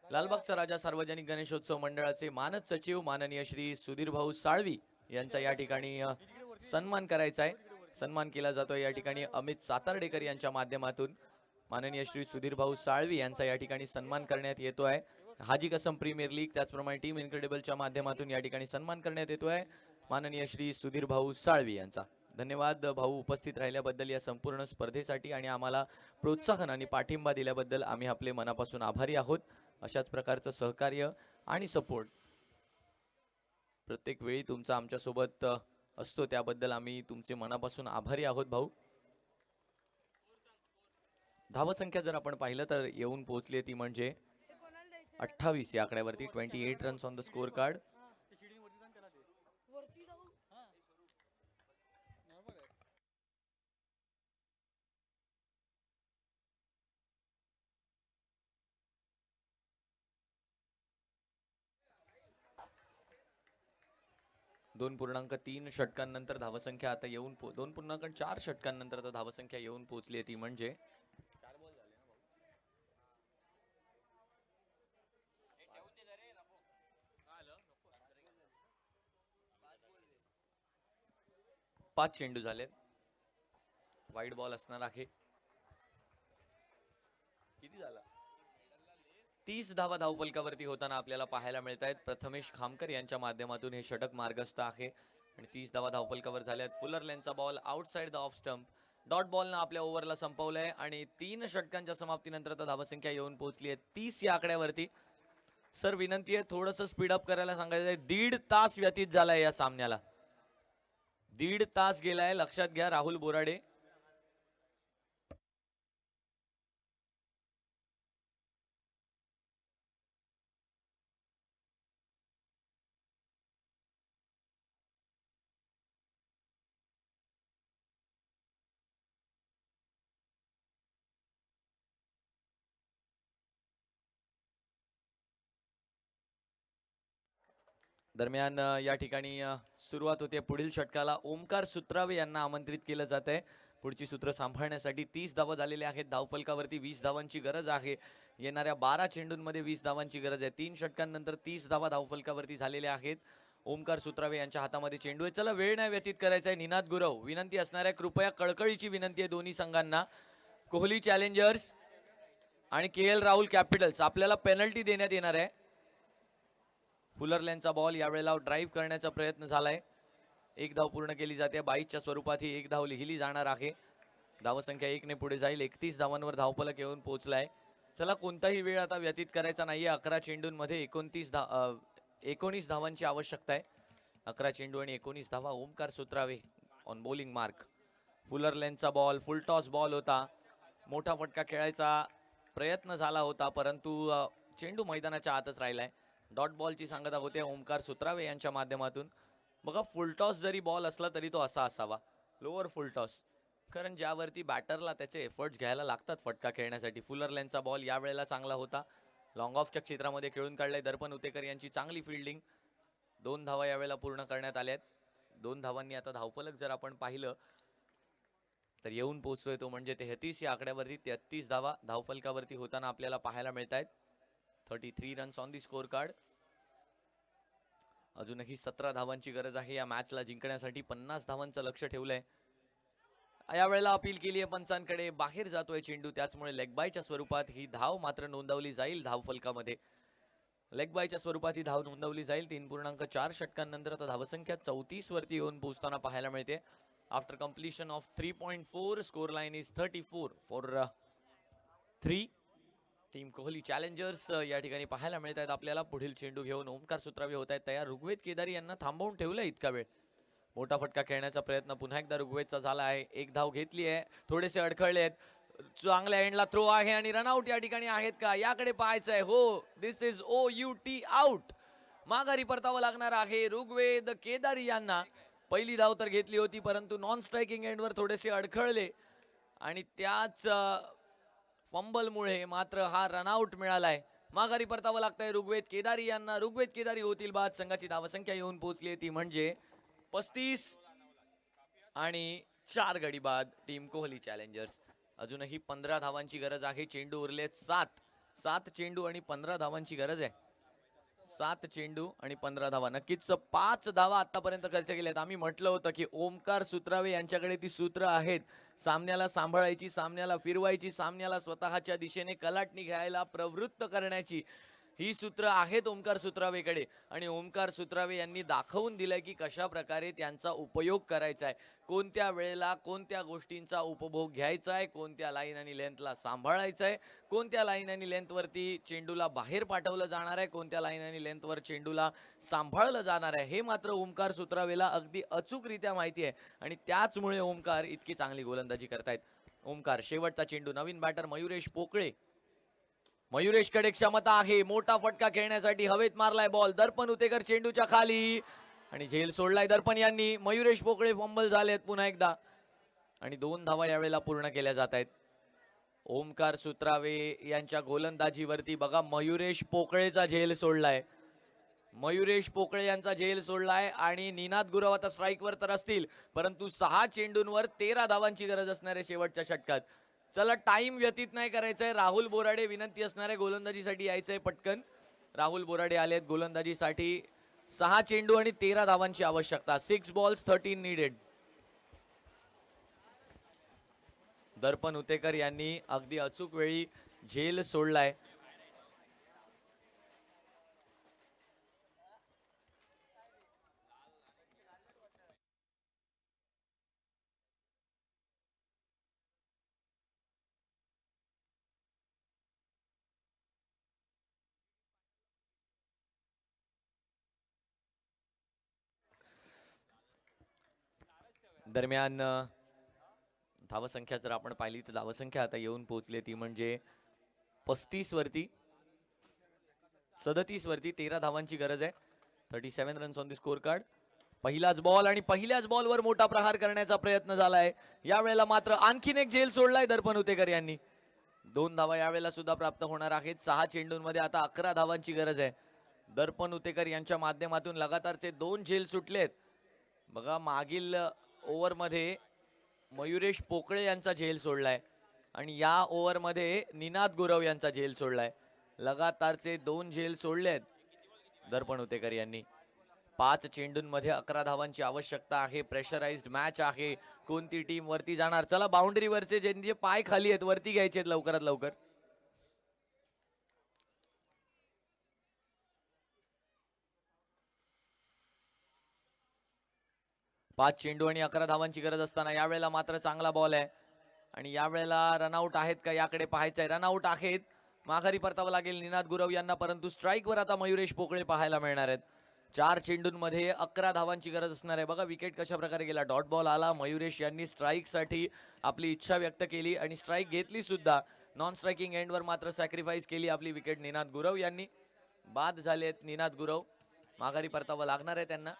लालबागचा राजा सार्वजनिक गणेशोत्सव मंडळाचे मानद सचिव माननीय श्री सुधीर भाऊ साळवी यांचा या ठिकाणी सन्मान करायचा आहे. सन्मान केला जातोय या ठिकाणी अमित सातार्डेकर यांच्या माध्यमातून. माननीय श्री सुधीर भाऊ साळवी यांचा या ठिकाणी सन्मान करण्यात येतोय. हाजी कसम प्रीमियर लीग त्याचप्रमाणे टीम इनक्रेडिबलच्या माध्यमातून या ठिकाणी सन्मान करण्यात येतोय माननीय श्री सुधीर भाऊ साळवी यांचा. धन्यवाद भाऊ, उपस्थित राहिल्याबद्दल या संपूर्ण स्पर्धेसाठी आणि आम्हाला प्रोत्साहन आणि पाठिंबा दिल्याबद्दल आम्ही आपले मनापासून आभारी आहोत. अशाच प्रकारचं सहकार्य आणि सपोर्ट प्रत्येक वेळी तुमचा आमच्या सोबत असतो, त्याबद्दल आम्ही तुमचे मनापासून आभारी आहोत भाऊ. धावसंख्या जर आपण पाहिलं तर येऊन पोहोचली ती म्हणजे 28 या आकड्यावरती. 28 runs on the score card. दोन पूर्णांक 3 षटकांनंतर धावसंख्या आता येऊन 2.4 षटकांनंतर आता धावसंख्या येऊन पोहोचली ती म्हणजे 5 चेंडू झाले. वाईड बॉल असणार आहे. किती झाला? 30 धावा धावफलकावरती होताना आपल्याला पाहायला मिळत आहेत. प्रथमेश खामकर यांच्या माध्यमातून हे षटक मार्गस्थ आहे आणि 30 धावा धावफलकावर झाल्यात. फुलर लेनचा ball outside the off stump. Dot बॉलनं आपल्या ओव्हरला संपवलंय आणि 3 षटकांच्या समाप्तीनंतर आता धावसंख्या येऊन पोहोचली आहे 30 या आकड्यावरती. सर विनंती आहे थोडंसं स्पीड अप करायला सांगायचं आहे. 1.5 तास व्यतीत झालाय या सामन्याला. 1.5 तास गेलाय, लक्षात घ्या राहुल बोराडे. दरम्यान या ठिकाणी सुरुवात होते पुढील षटकाला. ओमकार सुत्रावे यांना आमंत्रित केलं जात आहे पुढची सूत्र सांभाळण्यासाठी. 30 धावा झालेल्या आहेत धावफलकावरती. 20 धावांची गरज आहे. येणाऱ्या 12 चेंडूंमध्ये 20 धावांची गरज आहे. 3 षटकांनंतर 30 धावा धावफलकावरती झालेल्या आहेत. ओमकार सुत्रावे यांच्या हातामध्ये चेंडू आहे. चला वेळ नाही व्यतीत करायचा आहे. निनाद गुरव विनंती असणार आहे, कृपया कळकळीची विनंती आहे दोन्ही संघांना. कोहली चॅलेंजर्स आणि KL राहुल कॅपिटल्स आपल्याला पेनल्टी देण्यात येणार आहे. फुलर लेनचा बॉल यावेळेला ड्राईव्ह करण्याचा प्रयत्न झालाय. एक धाव पूर्ण केली जाते. 22च्या स्वरूपात ही एक धाव लिहिली जाणार आहे. धावसंख्या 1 ने पुढे जाईल. 31 धावांवर धावफलक येऊन पोहोचलाय. चला कोणताही वेळ आता व्यतीत करायचा नाहीये. 11 चेंडूंमध्ये 19 धावांची आवश्यकता आहे. 11 चेंडू आणि 19 धावा. Omkar Sutrave on bowling mark. Fuller लेनचा बॉल फुल टॉस बॉल होता. मोठा फटका खेळायचा प्रयत्न झाला होता परंतु चेंडू मैदानाच्या आतच राहिलाय. डॉट बॉलची सांगता होते ओमकार सुत्रावे यांच्या माध्यमातून. बघा फुलटॉस जरी बॉल असला तरी तो असा असावा, लोअर फुलटॉस, कारण ज्यावरती बॅटरला त्याचे एफर्ट्स घ्यायला लागतात फटका खेळण्यासाठी. फुलर लेनचा बॉल यावेळेला चांगला होता. लॉंग ऑफच्या क्षेत्रामध्ये खेळून काढलाय. दर्पण उतेकर यांची चांगली फिल्डिंग. 2 धावा यावेळेला पूर्ण करण्यात आल्यात. 2 धावांनी आता धावफलक जर आपण पाहिलं तर येऊन पोहोचतोय तो म्हणजे 33 या आकड्यावरती. 33 धावा धावफलकावरती होताना आपल्याला पाहायला मिळत आहेत. 33 runs on the score card. अजूनही 17 धावांची गरज आहे या मॅचला जिंकण्यासाठी. 50 धावांचं लक्ष ठेवलंय. यावेळेला अपील केली आहे पंचांकडे. बाहेर जातोय चेंडू, त्याचमुळे लेग बायच्या स्वरूपात ही धाव मात्र नोंदवली जाईल धावफलकामध्ये. लेग बायच्या स्वरूपात ही धाव नोंदवली जाईल. 3.4 षटकांनंतर आता धावसंख्या 34 वरती येऊन पोहोचताना पाहायला मिळते. After completion of 3.4 score line is 34 for 3. Team Kohli challengers या ठिकाणी पाहायला मिळत आहेत आपल्याला. पुढील चेंडू घेऊन ओमकार सुत्रावे होत आहेत तयार. ऋग्वेद केदारी यांना थांबवून ठेवलंय इतका वेळ. मोठा फटका खेळण्याचा प्रयत्न पुन्हा एकदा ऋग्वेदचा झाला आहे. एक धाव घेतली आहे. थोडेसे अडखळले आहेत. चांगल्या एंडला थ्रो आहे आणि रनआउट या ठिकाणी आहेत का याकडे पाहायचं आहे. हो, दिस इज OUT आउट. माघारी परतावं लागणार आहे ऋग्वेद केदारी यांना. पहिली धाव तर घेतली होती परंतु नॉन स्ट्रायकिंग एंडवर थोडेसे अडखळले आणि त्याच फंबलमुळे मात्र हा रनआउट मिळालाय. माघारी परतावं लागतंय ऋग्वेद केदारी यांना. ऋग्वेद केदारी होतील बाद. संघाची धावसंख्या येऊन पोहोचली ती म्हणजे 35 आणि 4 गडी बाद टीम कोहली चॅलेंजर्स. अजूनही 15 धावांची गरज आहे. चेंडू उरलेत 7 चेंडू आणि 15 धावांची गरज आहे. 7 चेंडू आणि 15 धावा. नक्कीच 5 धावा आतापर्यंत खर्च केल्यात. आम्ही म्हटलं होतं की ओमकार सुत्रावे यांच्याकडे ती सूत्र आहेत. सामन्याला सांभाळायची, सामन्याला फिरवायची, सामन्याला स्वतःच्या दिशेने कलाटणी घ्यायला प्रवृत्त करण्याची ही सूत्र आहेत ओमकार सुत्रावेकडे. आणि ओमकार सुत्रावे यांनी दाखवून दिलंय की कशा प्रकारे त्यांचा उपयोग करायचा आहे. कोणत्या वेळेला कोणत्या गोष्टींचा उपभोग घ्यायचा आहे, कोणत्या लाईन आणि लेंथला सांभाळायचं आहे, कोणत्या लाईन आणि लेंथवरती चेंडूला बाहेर पाठवलं जाणार आहे, कोणत्या लाईन आणि लेंथवर चेंडूला सांभाळलं जाणार आहे, हे मात्र ओमकार सुत्रावेला अगदी अचूकरित्या माहिती आहे. आणि त्याचमुळे ओमकार इतकी चांगली गोलंदाजी करतायत. ओमकार शेवटचा चेंडू, नवीन बॅटर मयुरेश पोकळे. मयुरेश कडे क्षमता आहे, मोठा फटका खेळण्यासाठी हवेत मारलाय बॉल. दर्पण उतेकर चेंडूच्या खाली आणि झेल सोडलाय दर्पण यांनी. मयुरेश पोकळे फंबल झालेत पुन्हा एकदा आणि 2 धावा यावेळेला पूर्ण केल्या जात आहेत. ओमकार सुत्रावे यांच्या गोलंदाजीवरती बघा मयुरेश पोकळेचा झेल सोडलाय. मयुरेश पोकळे यांचा झेल सोडलाय आणि निनाद गुरव आता स्ट्राईकवर तर असतील, परंतु 6 चेंडूंवर 13 धावांची गरज असणाऱ्या शेवटच्या षटकात. चला टाइम व्यतीत नाही करायचंय. राहुल बोराडे विनंती असणाऱ्या गोलंदाजीसाठी यायचंय पटकन. राहुल बोराडे आलेत गोलंदाजीसाठी. 6 चेंडू आणि 13 धावांची आवश्यकता. 6 बॉल्स 13 नीडेड. दर्पण उतेकर यांनी अगदी अचूक वेळी झेल सोडलाय. दरम्यान धावसंख्या जर आपण पाहिली तर धावसंख्या आता येऊन पोहोचली ती म्हणजे 35 वरती, 37 वरती. 13 धावांची गरज आहे. 37 runs on the score card. पहिलाच बॉल आणि पहिल्याच बॉलवर मोठा प्रहार करण्याचा प्रयत्न झालाय. यावेळेला मात्र आणखीन एक झेल सोडलाय दर्पण उतेकर यांनी. 2 धावा यावेळेला सुद्धा प्राप्त होणार आहेत. 6 चेंडूंमध्ये आता 11 धावांची गरज आहे. दर्पण उतेकर यांच्या माध्यमातून लगातारचे 2 झेल सुटलेत. बघा मागील ओव्हरमध्ये मयुरेश पोकळे यांचा झेल सोडलाय आणि या ओव्हरमध्ये निनाद गुरव यांचा झेल सोडलाय. लगातारचे 2 झेल सोडलेत दर्पण उतेकर यांनी. 5 चेंडूंमध्ये 11 धावांची आवश्यकता आहे. प्रेशराइज्ड मॅच आहे. कोणती टीम वरती जाणार? चला बाउंड्रीवरचे ज्यांचे पाय खाली आहेत वरती घ्यायचे लवकरात लवकर. 5 चेंडू आणि 11 धावांची गरज असताना यावेळेला मात्र चांगला बॉल आहे आणि यावेळेला रनआउट आहेत का याकडे पाहायचंय. रनआउट आहेत. माघारी परतावं लागेल निनाद गुरव यांना, परंतु स्ट्राईकवर आता मयुरेश पोकळे पाहायला मिळणार आहेत. 4 चेंडूंमध्ये 11 धावांची गरज असणार आहे. बघा विकेट कशा प्रकारे गेला. डॉट बॉल आला. मयुरेश यांनी स्ट्राईकसाठी आपली इच्छा व्यक्त केली आणि स्ट्राईक घेतली सुद्धा. नॉन स्ट्रायकिंग एंडवर मात्र सॅक्रिफाईस केली आपली विकेट निनाद गुरव यांनी. बाद झालेत निनाद गुरव. माघारी परतावं लागणार आहे त्यांना.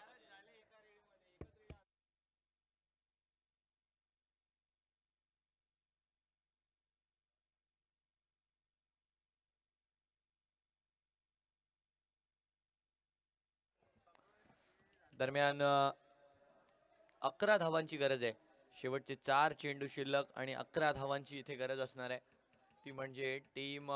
दरम्यान 11 धावांची गरज आहे. शेवटचे 4 चेंडू शिल्लक आणि 11 धावांची इथे गरज असणार आहे. ती म्हणजे टीम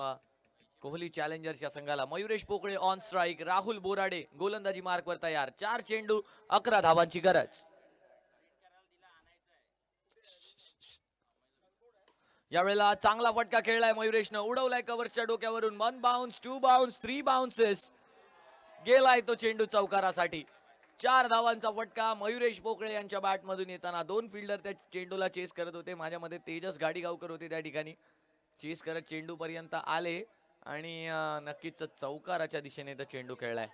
कोहली चॅलेंजर्स या संघाला. Mayuresh Pokale on strike. राहुल बोराडे गोलंदाजी मार्कवर तयार. 4 चेंडू 11 धावांची गरज. यावेळेला चांगला फटका खेळलाय मयुरेशनं. उडवलाय कव्हरच्या डोक्यावरून. 1 बाउन्स, 2 बाउन्स, 3 बाउन्सेस. गेलाय तो चेंडू चौकारासाठी. 4 धावांचा फटका मयुरेश पोकळे यांच्या बॅटमधून येताना. 2 फिल्डर त्या चेंडूला चेस करत होते. माझ्या मध्ये तेजस गाडीगावकर होते त्या ठिकाणी. चेस करत चेंडू पर्यंत आले आणि नक्कीच चौकाराच्या दिशेने तो चेंडू खेळलाय.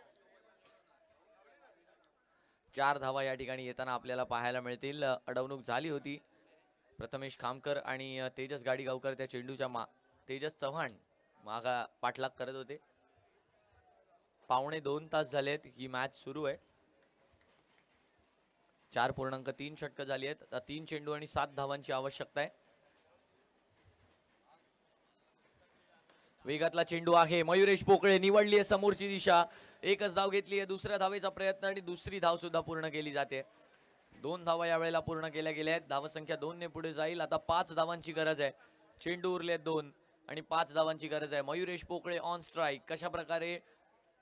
4 धावा या ठिकाणी येताना आपल्याला पाहायला मिळतील. अडवणूक झाली होती. प्रथमेश खामकर आणि तेजस गाडीगावकर त्या चेंडूच्या तेजस चव्हाण मागा पाठलाग करत होते. 1.25 तास झालेत ही मॅच सुरू आहे. 4.3 षटकं झाली आहेत. आता 3 चेंडू आणि 7 धावांची आवश्यकता आहे. वेगातला चेंडू आहे. मयुरेश पोकळे निवडली आहे समोरची दिशा. एकच धाव घेतली आहे. दुसऱ्या धावेचा प्रयत्न आणि दुसरी धाव सुद्धा पूर्ण केली जाते. 2 धावा यावेळेला पूर्ण केल्या गेल्या आहेत. धावसंख्या 2 ने पुढे जाईल. आता 5 धावांची गरज आहे. चेंडू उरले 2 आणि 5 धावांची गरज आहे. Mayuresh Pokale on strike. कशा प्रकारे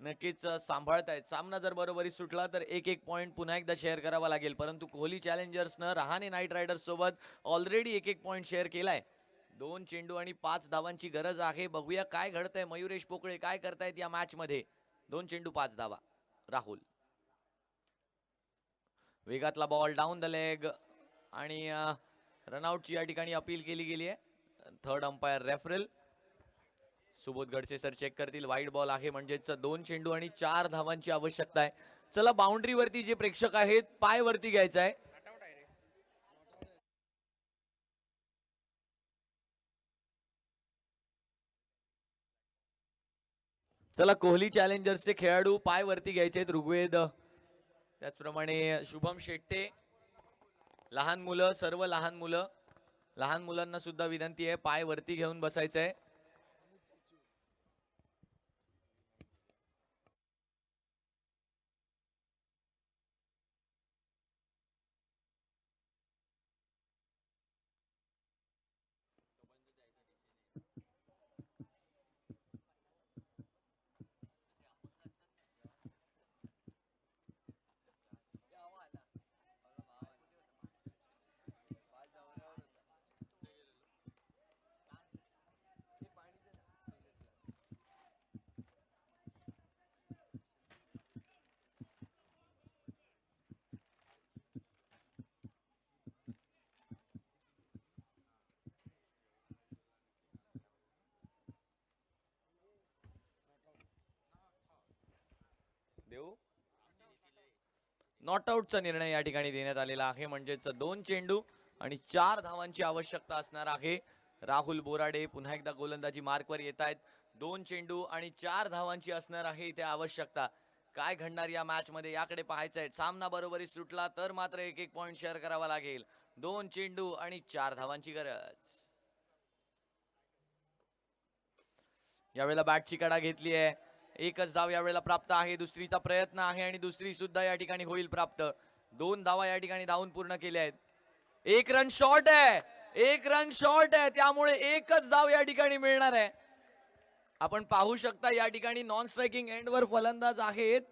नक्कीच सांभाळतायत. सामना जर बरोबरी सुटला तर एक पॉइंट पुन्हा एकदा शेअर करावा लागेल, परंतु कोहली चॅलेंजर्सनं रहाणे नाईट रायडर्स सोबत ऑलरेडी एक पॉइंट शेअर केलाय. 2 चेंडू आणि 5 धावांची गरज आहे. बघूया काय घडतंय. मयुरेश पोकळे काय करतायत या मॅच मध्ये. 2 चेंडू 5 धावा. राहुल वेगातला बॉल डाऊन द लेग आणि रनआउटची या ठिकाणी अपील केली गेली आहे. Third umpire referral Subodh Gadse sir check करतील. वाईड बॉल आहे म्हणजेच 2 चेंडू आणि 4 धावांची आवश्यकता आहे. चला बाउंड्रीवरती जे प्रेक्षक आहेत पाय वरती घ्यायचा आहे. चला कोहली चॅलेंजर्सचे खेळाडू पाय वरती घ्यायचे आहेत. ऋग्वेद त्याचप्रमाणे शुभम शेट्टे, लहान मुलं, सर्व लहान मुलं, लहान मुलांना सुद्धा विनंती आहे पाय वरती घेऊन बसायचंय. देऊ नॉट आउटचा निर्णय या ठिकाणी देण्यात आलेला आहे. म्हणजेच 2 चेंडू आणि 4 धावांची आवश्यकता असणार आहे. राहुल बोराडे पुन्हा एकदा गोलंदाजी मार्कवर येत आहेत. 2 चेंडू आणि 4 धावांची असणार आहे इथे आवश्यकता. काय घडणार या मॅच मध्ये याकडे पाहायचं आहे. सामना बरोबरी सुटला तर मात्र 1-1 पॉइंट शेअर करावा लागेल. 2 चेंडू आणि 4 धावांची गरज. यावेळेला बॅटची कडा घेतली आहे. एकच धाव यावेळेला प्राप्त आहे. दुसरीचा प्रयत्न आहे आणि दुसरी सुद्धा या ठिकाणी होईल प्राप्त. 2 धावा या ठिकाणी धावून पूर्ण केल्या आहेत. 1 रन शॉर्ट आहे, 1 रन शॉर्ट आहे, त्यामुळे एकच धाव या ठिकाणी मिळणार आहे. आपण पाहू शकता या ठिकाणी नॉन स्ट्रायकिंग एंडवर फलंदाज आहेत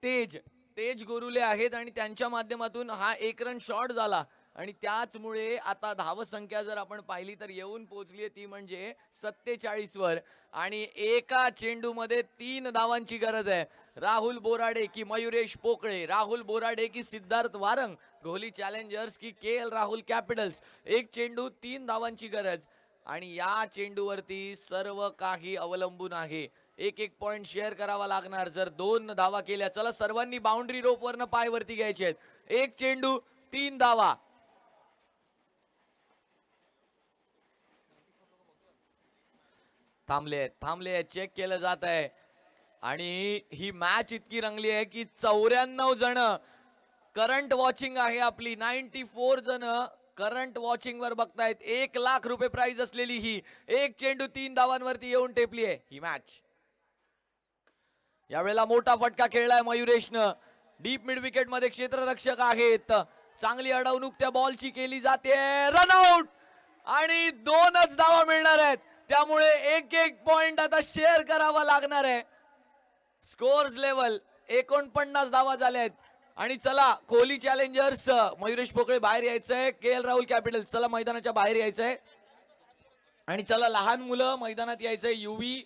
तेज तेज गुरुले आहेत आणि त्यांच्या माध्यमातून हा 1 रन शॉर्ट झाला आणि त्याचमुळे आता धावसंख्या जर आपण पाहिली तर येऊन पोहोचली ती म्हणजे 47 वर आणि एका चेंडूमध्ये 3 धावांची गरज आहे. राहुल बोराडे की मयुरेश पोकळे, राहुल बोराडे की सिद्धार्थ वारंग, कोहली चॅलेंजर्स की KL राहुल कॅपिटल्स. 1 चेंडू 3 धावांची गरज आणि या चेंडूवरती सर्व काही अवलंबून आहे. 1-1 पॉइंट शेअर करावा लागणार जर 2 धावा केल्या. चला सर्वांनी बाउंड्री रोप वरनं पाय वरती घ्यायचे आहेत. 1 चेंडू 3 धावा. थांबले चेक केलं जात आहे आणि ही मॅच इतकी रंगली आहे की 94 जण करंट वॉचिंग आहे आपली. 94 जण करंट वॉचिंग वर बघतायत. 1 लाख रुपये प्राइस असलेली ही 1 चेंडू 3 धावांवरती येऊन टेपली आहे ही मॅच. यावेळेला मोठा फटका खेळलाय मयुरेशनं. डीप मिड विकेट मध्ये क्षेत्ररक्षक आहेत. चांगली अडवणूक त्या बॉलची केली जाते. रनआउट आणि 2च धावा मिळणार आहेत. त्यामुळे 1-1 पॉइंट आता शेअर करावा लागणार आहे. स्कोर्स लेवल 49 धावा झाल्या आहेत आणि चला कोहली चॅलेंजर्स मयुरेश पोकळे बाहेर यायचंय. KL राहुल कॅपिटल्स चला मैदानाच्या बाहेर यायचंय आणि चला लहान मुलं मैदानात यायचंय. युवी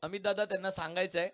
अमित दादा त्यांना सांगायचंय